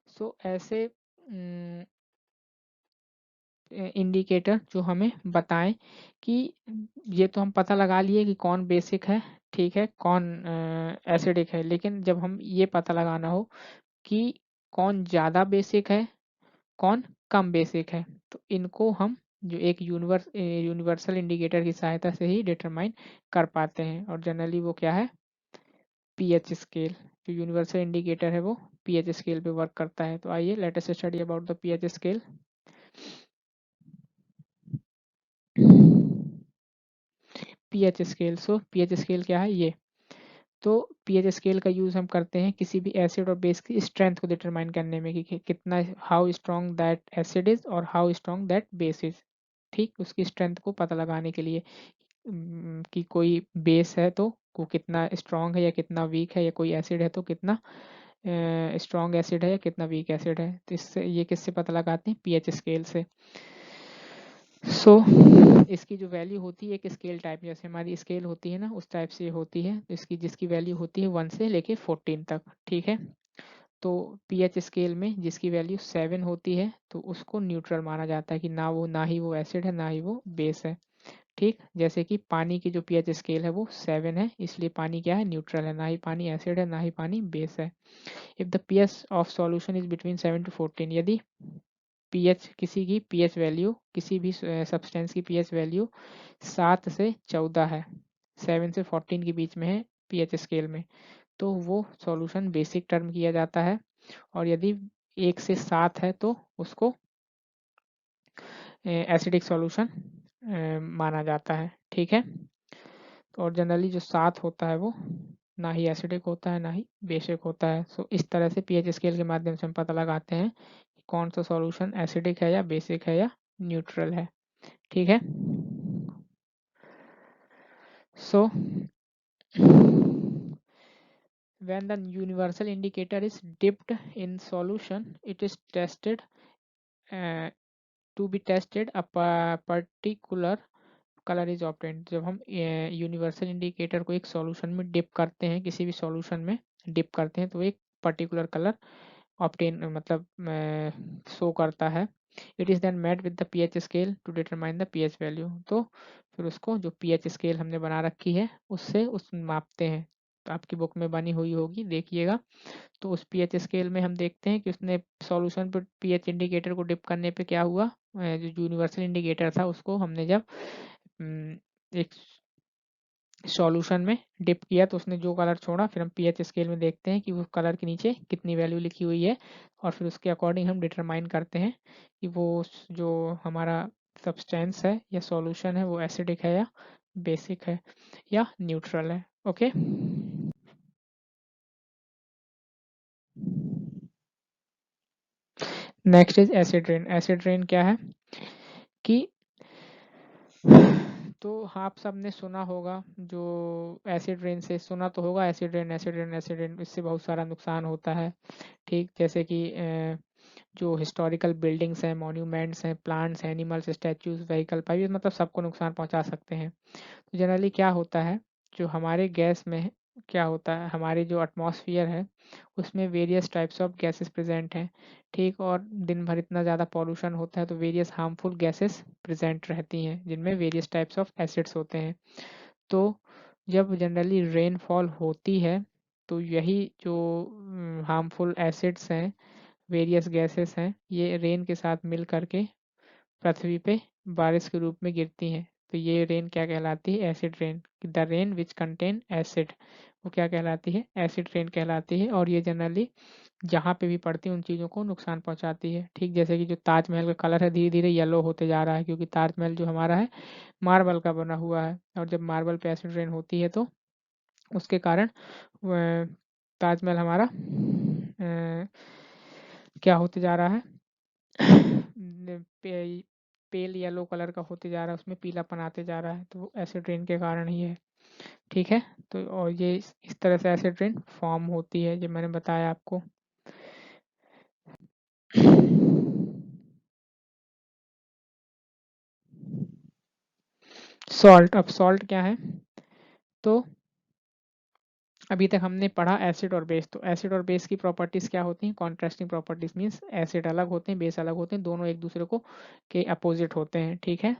सो ऐसे इंडिकेटर जो हमें बताएं कि ये तो हम पता लगा लिए कि कौन बेसिक है, ठीक है, कौन एसिडिक है, लेकिन जब हम ये पता लगाना हो कि कौन ज़्यादा बेसिक है, कौन कम बेसिक है, तो इनको हम जो एक यूनिवर्सल इंडिकेटर की सहायता से ही डिटरमाइन कर पाते हैं। और जनरली वो क्या है, पीएच स्केल। जो यूनिवर्सल इंडिकेटर है वो पीएच स्केल पे वर्क करता है। तो आइए late us study about the pH scale. PH scale, so pH scale क्या है ये? तो पीएच स्केल का यूज़ हम करते हैं किसी भी एसिड और बेस की स्ट्रेंथ को डिटरमाइन करने में कि कितना, how strong that acid is और how strong that base is. ठीक, उसकी स्ट्रेंथ को पता लगाने के लिए कि कोई बेस है तो वो कितना स्ट्रॉन्ग है या कितना वीक है, या कोई एसिड है तो कितना स्ट्रॉन्ग एसिड है या कितना वीक एसिड है। तो इससे ये किससे पता लगाते हैं, पीएच स्केल से। सो इसकी जो वैल्यू होती है एक स्केल टाइप, जैसे हमारी स्केल होती है ना उस टाइप से होती है। इसकी जिसकी वैल्यू होती है 1 से लेके 14 तक, ठीक है। तो पीएच स्केल में जिसकी वैल्यू 7 होती है तो उसको न्यूट्रल माना जाता है कि ना ही वो एसिड है ना ही वो बेस है। ठीक, जैसे कि पानी की जो पीएच स्केल है वो 7 है, इसलिए पानी क्या है, न्यूट्रल है, ना ही पानी एसिड है ना ही पानी बेस है। If the pH of solution is between 7 to 14, यदि पीएच किसी की पीएच वैल्यू, किसी भी सब्सटेंस की पीएच वैल्यू 7 से 14 है, 7 से 14 के बीच में है पीएच स्केल में, तो वो सॉल्यूशन बेसिक टर्म किया जाता है। और यदि 1 से 7 है तो उसको एसिडिक सॉल्यूशन माना जाता है, ठीक है। और जनरली जो 7 होता है वो ना ही एसिडिक होता है ना ही बेसिक होता है। सो इस तरह से पीएच स्केल के माध्यम से हम पता लगाते हैं कि कौन सा सॉल्यूशन एसिडिक है या बेसिक है या न्यूट्रल है, ठीक है। सो when the universal indicator is dipped in solution, it is tested uh, to be tested a particular colour is obtained. जब हम यूनिवर्सल इंडिकेटर को एक सॉल्यूशन में डिप करते हैं, किसी भी सॉल्यूशन में डिप करते हैं तो एक पर्टिकुलर कलर ऑप्टेन मतलब शो करता है। It is then met with the pH scale to determine the pH value. तो फिर उसको जो पीएच स्केल हमने बना रखी है उससे उस मापते हैं। तो आपकी बुक में बनी हुई होगी, देखिएगा। तो उस पीएच स्केल में हम देखते हैं कि उसने सॉल्यूशन पर पीएच इंडिकेटर को डिप करने पे क्या हुआ, जो यूनिवर्सल इंडिकेटर था उसको हमने जब एक सॉल्यूशन में डिप किया तो उसने जो कलर छोड़ा, फिर हम पीएच स्केल में देखते हैं कि वो कलर के नीचे कितनी वैल्यू लिखी हुई है, और फिर उसके अकॉर्डिंग हम डिटरमाइन करते हैं कि वो जो हमारा सब्सटेंस है या सॉल्यूशन है वो एसिडिक है या बेसिक है या न्यूट्रल है। Okay, next is acid rain. Acid rain क्या है कि तो आप सबने सुना होगा, जो एसिड रेन से सुना तो होगा, acid rain acid rain acid rain, इससे बहुत सारा नुकसान होता है। ठीक, जैसे कि जो हिस्टोरिकल बिल्डिंग्स हैं, मॉन्यूमेंट्स हैं, plants, animals, statues, vehicle pipe, मतलब सबको नुकसान पहुंचा सकते हैं। तो जनरली क्या होता है, जो हमारे गैस में क्या होता है, हमारे जो एटमॉस्फेयर है उसमें various types of gases present हैं। ठीक, और दिन भर इतना ज़्यादा पॉल्यूशन होता है तो वेरियस हार्मफुल गैसेस प्रेजेंट रहती हैं जिनमें वेरियस टाइप्स ऑफ एसिड्स होते हैं। तो जब जनरली रेनफॉल होती है तो यही जो हार्मफुल एसिड्स हैं, वेरियस गैसेस हैं, ये रेन के साथ मिल करके पृथ्वी पे बारिश के रूप में गिरती हैं। तो ये रेन क्या कहलाती है, acid rain. The rain which contain acid, वो क्या कहलाती है, एसिड रेन कहलाती है। और ये जनरली जहाँ पे भी पड़ती है उन चीज़ों को नुकसान पहुँचाती है। ठीक जैसे कि जो ताजमहल का कलर है धीरे धीरे येलो होते जा रहा है, क्योंकि ताजमहल जो हमारा है मार्बल का बना हुआ है, और जब मार्बल पे एसिड रेन होती है तो उसके कारण ताजमहल हमारा क्या होते जा रहा है पे, पेल येलो कलर का होते जा रहा है, उसमें पीलापन आते जा रहा है, तो वो एसिड रेन के कारण ही है। ठीक है, तो और ये इस तरह से एसिड रेन फॉर्म होती है, जो मैंने बताया आपको। सॉल्ट, अब सॉल्ट क्या है, तो अभी तक हमने पढ़ा एसिड और बेस। तो एसिड और बेस की प्रॉपर्टीज क्या होती हैं, कॉन्ट्रास्टिंग प्रॉपर्टीज, मींस एसिड अलग होते हैं, बेस अलग होते हैं, दोनों एक दूसरे को के अपोजिट होते हैं। ठीक है,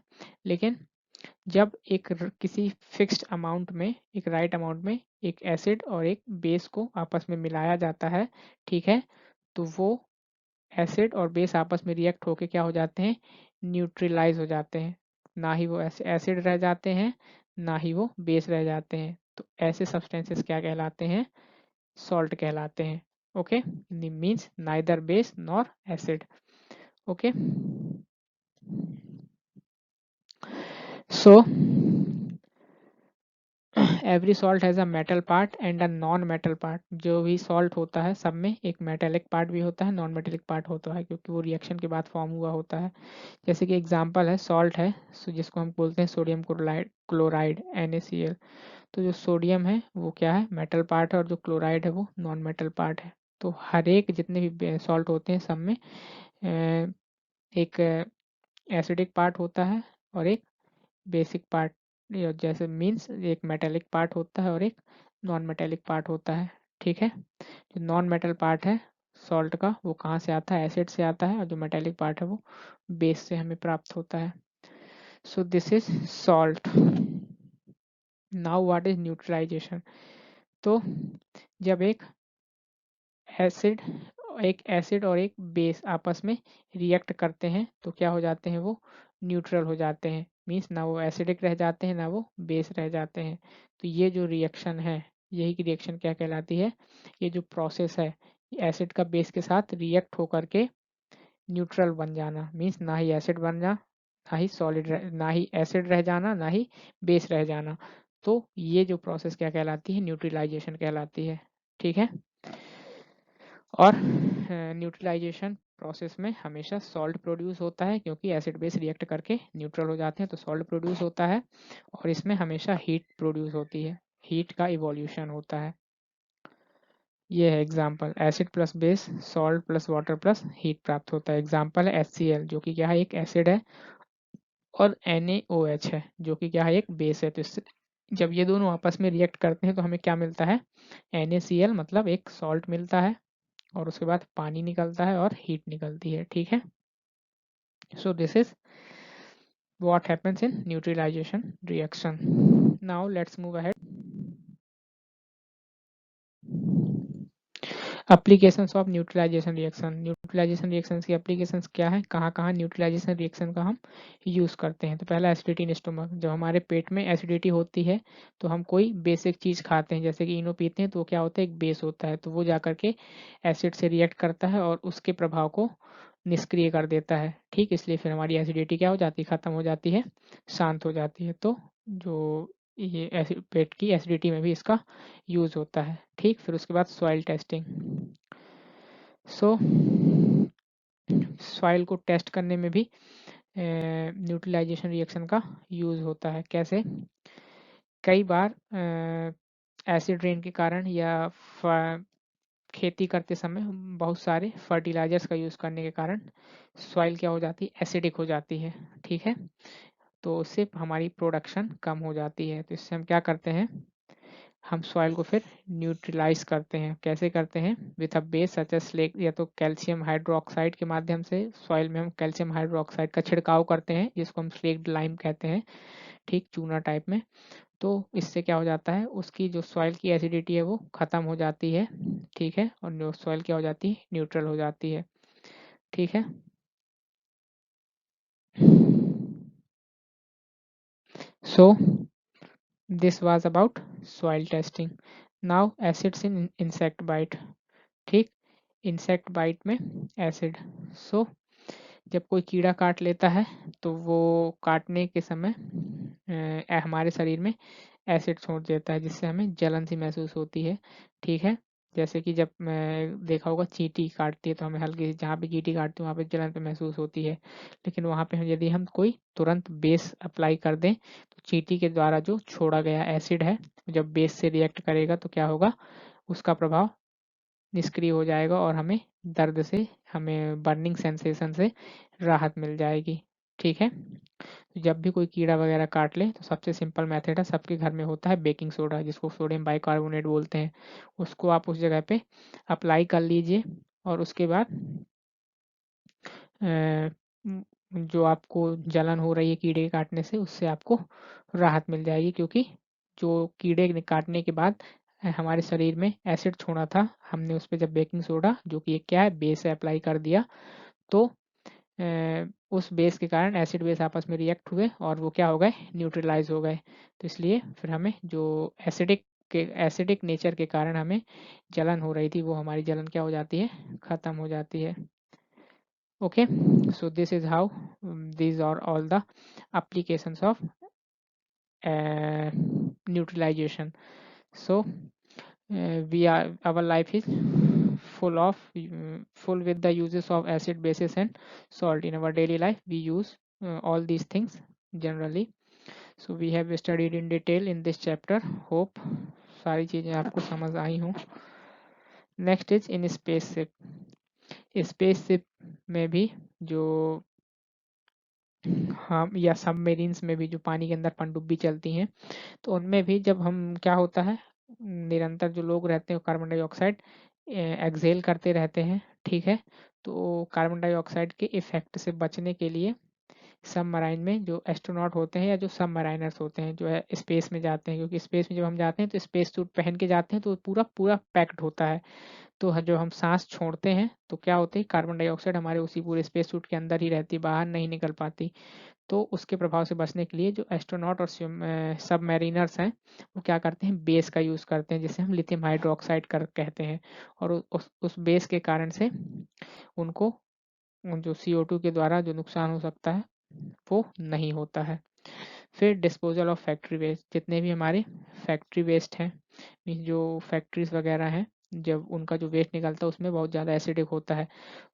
लेकिन जब किसी फिक्स्ड अमाउंट में, एक राइट अमाउंट में एक एसिड और एक बेस को आपस में मिलाया जाता है, ठीक है, तो वो एसिड और बेस आपस में रिएक्ट होके क्या हो जाते हैं, न्यूट्रलाइज हो जाते हैं। ना ही वो एसिड रह जाते हैं, ना ही वो बेस रह जाते हैं। तो ऐसे सब्सटेंसेस क्या कहलाते हैं, सॉल्ट कहलाते हैं। Okay, means neither base nor acid. Okay, so every salt has a metal part and a non metal part. जो भी सॉल्ट होता है सब में एक मेटेलिक पार्ट भी होता है, नॉन मेटेलिक पार्ट होता है, क्योंकि वो रिएक्शन के बाद फॉर्म हुआ होता है। जैसे कि एग्जांपल है, सॉल्ट है, जिसको हम बोलते हैं सोडियम क्लोराइड, क्लोराइड NaCl। तो जो सोडियम है वो क्या है, मेटल पार्ट है, और जो क्लोराइड है वो नॉन मेटल पार्ट है। तो हर एक जितने भी सॉल्ट होते हैं सब में एक एसिडिक पार्ट होता है और एक बेसिक पार्ट, जैसे मीन्स एक मेटेलिक पार्ट होता है और एक नॉन मेटेलिक पार्ट होता है। ठीक है, जो नॉन मेटल पार्ट है सॉल्ट का वो कहाँ से आता है, एसिड से आता है, और जो मेटेलिक पार्ट है वो बेस से हमें प्राप्त होता है। So this is salt. Now what is neutralization. तो जब एसिड और एक बेस आपस में रिएक्ट करते हैं तो क्या हो जाते हैं, वो न्यूट्रल हो जाते हैं। मीन्स ना वो एसिडिक रह जाते हैं ना वो बेस रह जाते हैं। तो ये जो रिएक्शन है, यही रिएक्शन क्या कहलाती है, ये जो प्रोसेस है, एसिड का बेस के साथ रिएक्ट होकर के न्यूट्रल बन जाना, मीन्स ना ही एसिड बन जाना, ना ही ना ही एसिड रह जाना, ना ही बेस रह जाना। तो ये जो प्रोसेस क्या कहलाती है, न्यूट्रलाइजेशन कहलाती है। ठीक है, और न्यूट्रलाइजेशन प्रोसेस में हमेशा सॉल्ट प्रोड्यूस होता है, क्योंकि एसिड बेस रिएक्ट करके न्यूट्रल हो जाते हैं, तो सॉल्ट प्रोड्यूस होता है। और इसमें हमेशा हीट प्रोड्यूस होती है, हीट का इवोल्यूशन होता है। ये है example, acid plus base, salt plus water plus heat प्राप्त होता है। एग्जाम्पल है HCl, जो कि क्या है, एक एसिड है, और NaOH है, जो कि क्या है, एक बेस है। तो इससे जब ये दोनों आपस में रिएक्ट करते हैं तो हमें क्या मिलता है, NaCl, मतलब एक सॉल्ट मिलता है, और उसके बाद पानी निकलता है और हीट निकलती है। ठीक है, so this is what happens in neutralization reaction. Now let's move ahead. Applications of neutralization reaction. Neutralization reactions की एप्लीकेशंस क्या है, कहाँ कहाँ न्यूट्रलाइजेशन रिएक्शन का हम यूज़ करते हैं। तो पहला एसिडिटी इन स्टोमक, जब हमारे पेट में एसिडिटी होती है तो हम कोई बेसिक चीज़ खाते हैं, जैसे कि इनो पीते हैं, तो वो क्या होता है, एक बेस होता है, तो वो जा करके एसिड से रिएक्ट करता है और उसके प्रभाव को निष्क्रिय कर देता है। ठीक, इसलिए फिर हमारी एसिडिटी क्या हो जाती है, ख़त्म हो जाती है, शांत हो जाती है। तो जो ये एसिड, पेट की एसिडिटी में भी इसका यूज़ होता है। ठीक, फिर उसके बाद सॉइल टेस्टिंग। सो सॉइल को टेस्ट करने में भी न्यूट्रलाइजेशन रिएक्शन का यूज़ होता है। कैसे, कई बार एसिड रेन के कारण या खेती करते समय बहुत सारे फर्टिलाइजर्स का यूज़ करने के कारण सॉइल क्या हो जाती है, एसिडिक हो जाती है। ठीक है, तो उससे हमारी प्रोडक्शन कम हो जाती है। तो इससे हम क्या करते हैं, हम सॉइल को फिर न्यूट्रलाइज करते हैं। कैसे करते हैं, with a base such as slake, या तो कैल्शियम हाइड्रोक्साइड के माध्यम से सॉइल में हम कैल्शियम हाइड्रोक्साइड का छिड़काव करते हैं, जिसको हम स्लेक्ड लाइम कहते हैं, ठीक, चूना टाइप में। तो इससे क्या हो जाता है, उसकी जो सॉइल की एसिडिटी है वो ख़त्म हो जाती है। ठीक है, और जो सॉइल क्या हो जाती है, न्यूट्रल हो जाती है। ठीक है, so this was about soil testing. Now acids in insect bite, ठीक, इंसेक्ट बाइट में एसिड। सो जब कोई कीड़ा काट लेता है तो वो काटने के समय हमारे शरीर में एसिड छोड़ देता है, जिससे हमें जलन सी महसूस होती है, ठीक है। जैसे कि जब देखा होगा चींटी काटती है तो हमें हल्की सी, जहाँ पे चींटी काटती है वहाँ पे जलन पे महसूस होती है, लेकिन वहाँ पे यदि हम कोई तुरंत बेस अप्लाई कर दें तो चींटी के द्वारा जो छोड़ा गया एसिड है जब बेस से रिएक्ट करेगा तो क्या होगा, उसका प्रभाव निष्क्रिय हो जाएगा और हमें दर्द से, हमें बर्निंग सेंसेशन से राहत मिल जाएगी, ठीक है। तो जब भी कोई कीड़ा वगैरह काट ले तो सबसे सिंपल मेथड है, सबके घर में होता है बेकिंग सोडा, जिसको सोडियम बाइकार्बोनेट बोलते हैं। उसको आप उस जगह पे अप्लाई कर लीजिए और उसके बाद अ, जो आपको जलन हो रही है कीड़े के काटने से, उससे आपको राहत मिल जाएगी, क्योंकि जो कीड़े ने काटने के बाद हमारे शरीर में एसिड छोड़ा था, हमने उस पर जब बेकिंग सोडा, जो कि एक क्या है, बेस है, अप्लाई कर दिया, तो उस बेस के कारण एसिड बेस आपस में रिएक्ट हुए और वो क्या हो गए, न्यूट्रलाइज हो गए। तो इसलिए फिर हमें जो एसिडिक नेचर के कारण हमें जलन हो रही थी, वो हमारी जलन क्या हो जाती है, खत्म हो जाती है। Okay, so this is how these are all the applications of uh, neutralization. So we are, our life is full with the uses of acid, bases and salt. In our daily life we use all these things generally. So we have studied in detail in this chapter. Hope सारी चीज़ें आपको समझ आई हों। Next is in spaceship में भी जो, हाँ, या सबमेरीन्स में भी जो पानी के अंदर पनडुब्बी चलती हैं, तो उनमें भी जब हम, क्या होता है, निरंतर जो लोग रहते हैं कार्बन डाइऑक्साइड एक्सहेल करते रहते हैं, ठीक है। तो कार्बन डाइऑक्साइड के इफेक्ट से बचने के लिए सबमराइन में जो एस्ट्रोनॉट होते हैं या जो सबमराइनर्स होते हैं, जो है स्पेस में जाते हैं, क्योंकि स्पेस में जब हम जाते हैं तो स्पेस सूट पहन के जाते हैं तो पूरा पूरा पैक्ड होता है। तो जो हम सांस छोड़ते हैं तो क्या होते हैं, कार्बन डाइऑक्साइड हमारे उसी पूरे स्पेस सूट के अंदर ही रहती, बाहर नहीं निकल पाती। तो उसके प्रभाव से बचने के लिए जो एस्ट्रोनॉट और सबमरीनर्स हैं, वो क्या करते हैं, बेस का यूज़ करते हैं, जिसे हम लिथियम हाइड्रोक्साइड कर कहते हैं। और उस बेस के कारण से उनको जो CO2 के द्वारा जो नुकसान हो सकता है वो नहीं होता है। फिर डिस्पोजल ऑफ फैक्ट्री वेस्ट, जितने भी हमारे फैक्ट्री वेस्ट हैं, जो फैक्ट्रीज वगैरह हैं, जब उनका जो वेस्ट निकलता है उसमें बहुत ज़्यादा एसिडिक होता है,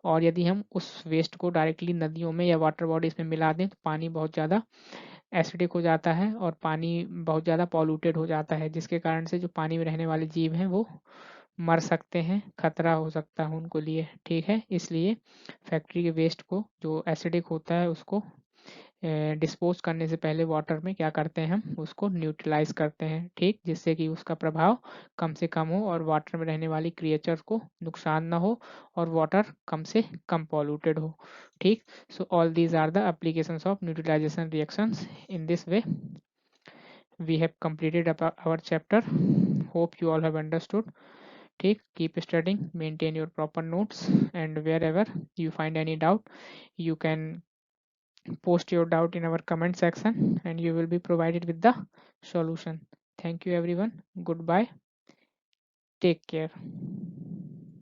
और यदि हम उस वेस्ट को डायरेक्टली नदियों में या वाटर बॉडीज में मिला दें तो पानी बहुत ज़्यादा एसिडिक हो जाता है और पानी बहुत ज़्यादा पॉल्यूटेड हो जाता है, जिसके कारण से जो पानी में रहने वाले जीव हैं वो मर सकते हैं, खतरा हो सकता है उनको लिए, ठीक है। इसलिए फैक्ट्री के वेस्ट को जो एसिडिक होता है उसको डिस्पोज करने से पहले वाटर में क्या करते हैं, हम उसको न्यूट्रलाइज करते हैं, ठीक, जिससे कि उसका प्रभाव कम से कम हो और वाटर में रहने वाली क्रिएचर को नुकसान ना हो और वाटर कम से कम पॉल्यूटेड हो, ठीक। So all these are the applications of neutralization reactions. In this way we have completed our chapter. Hope you all have understood. ठीक, keep studying, maintain your proper notes, and wherever you find any doubt you can post your doubt in our comment section and you will be provided with the solution. Thank you everyone. Goodbye. Take care.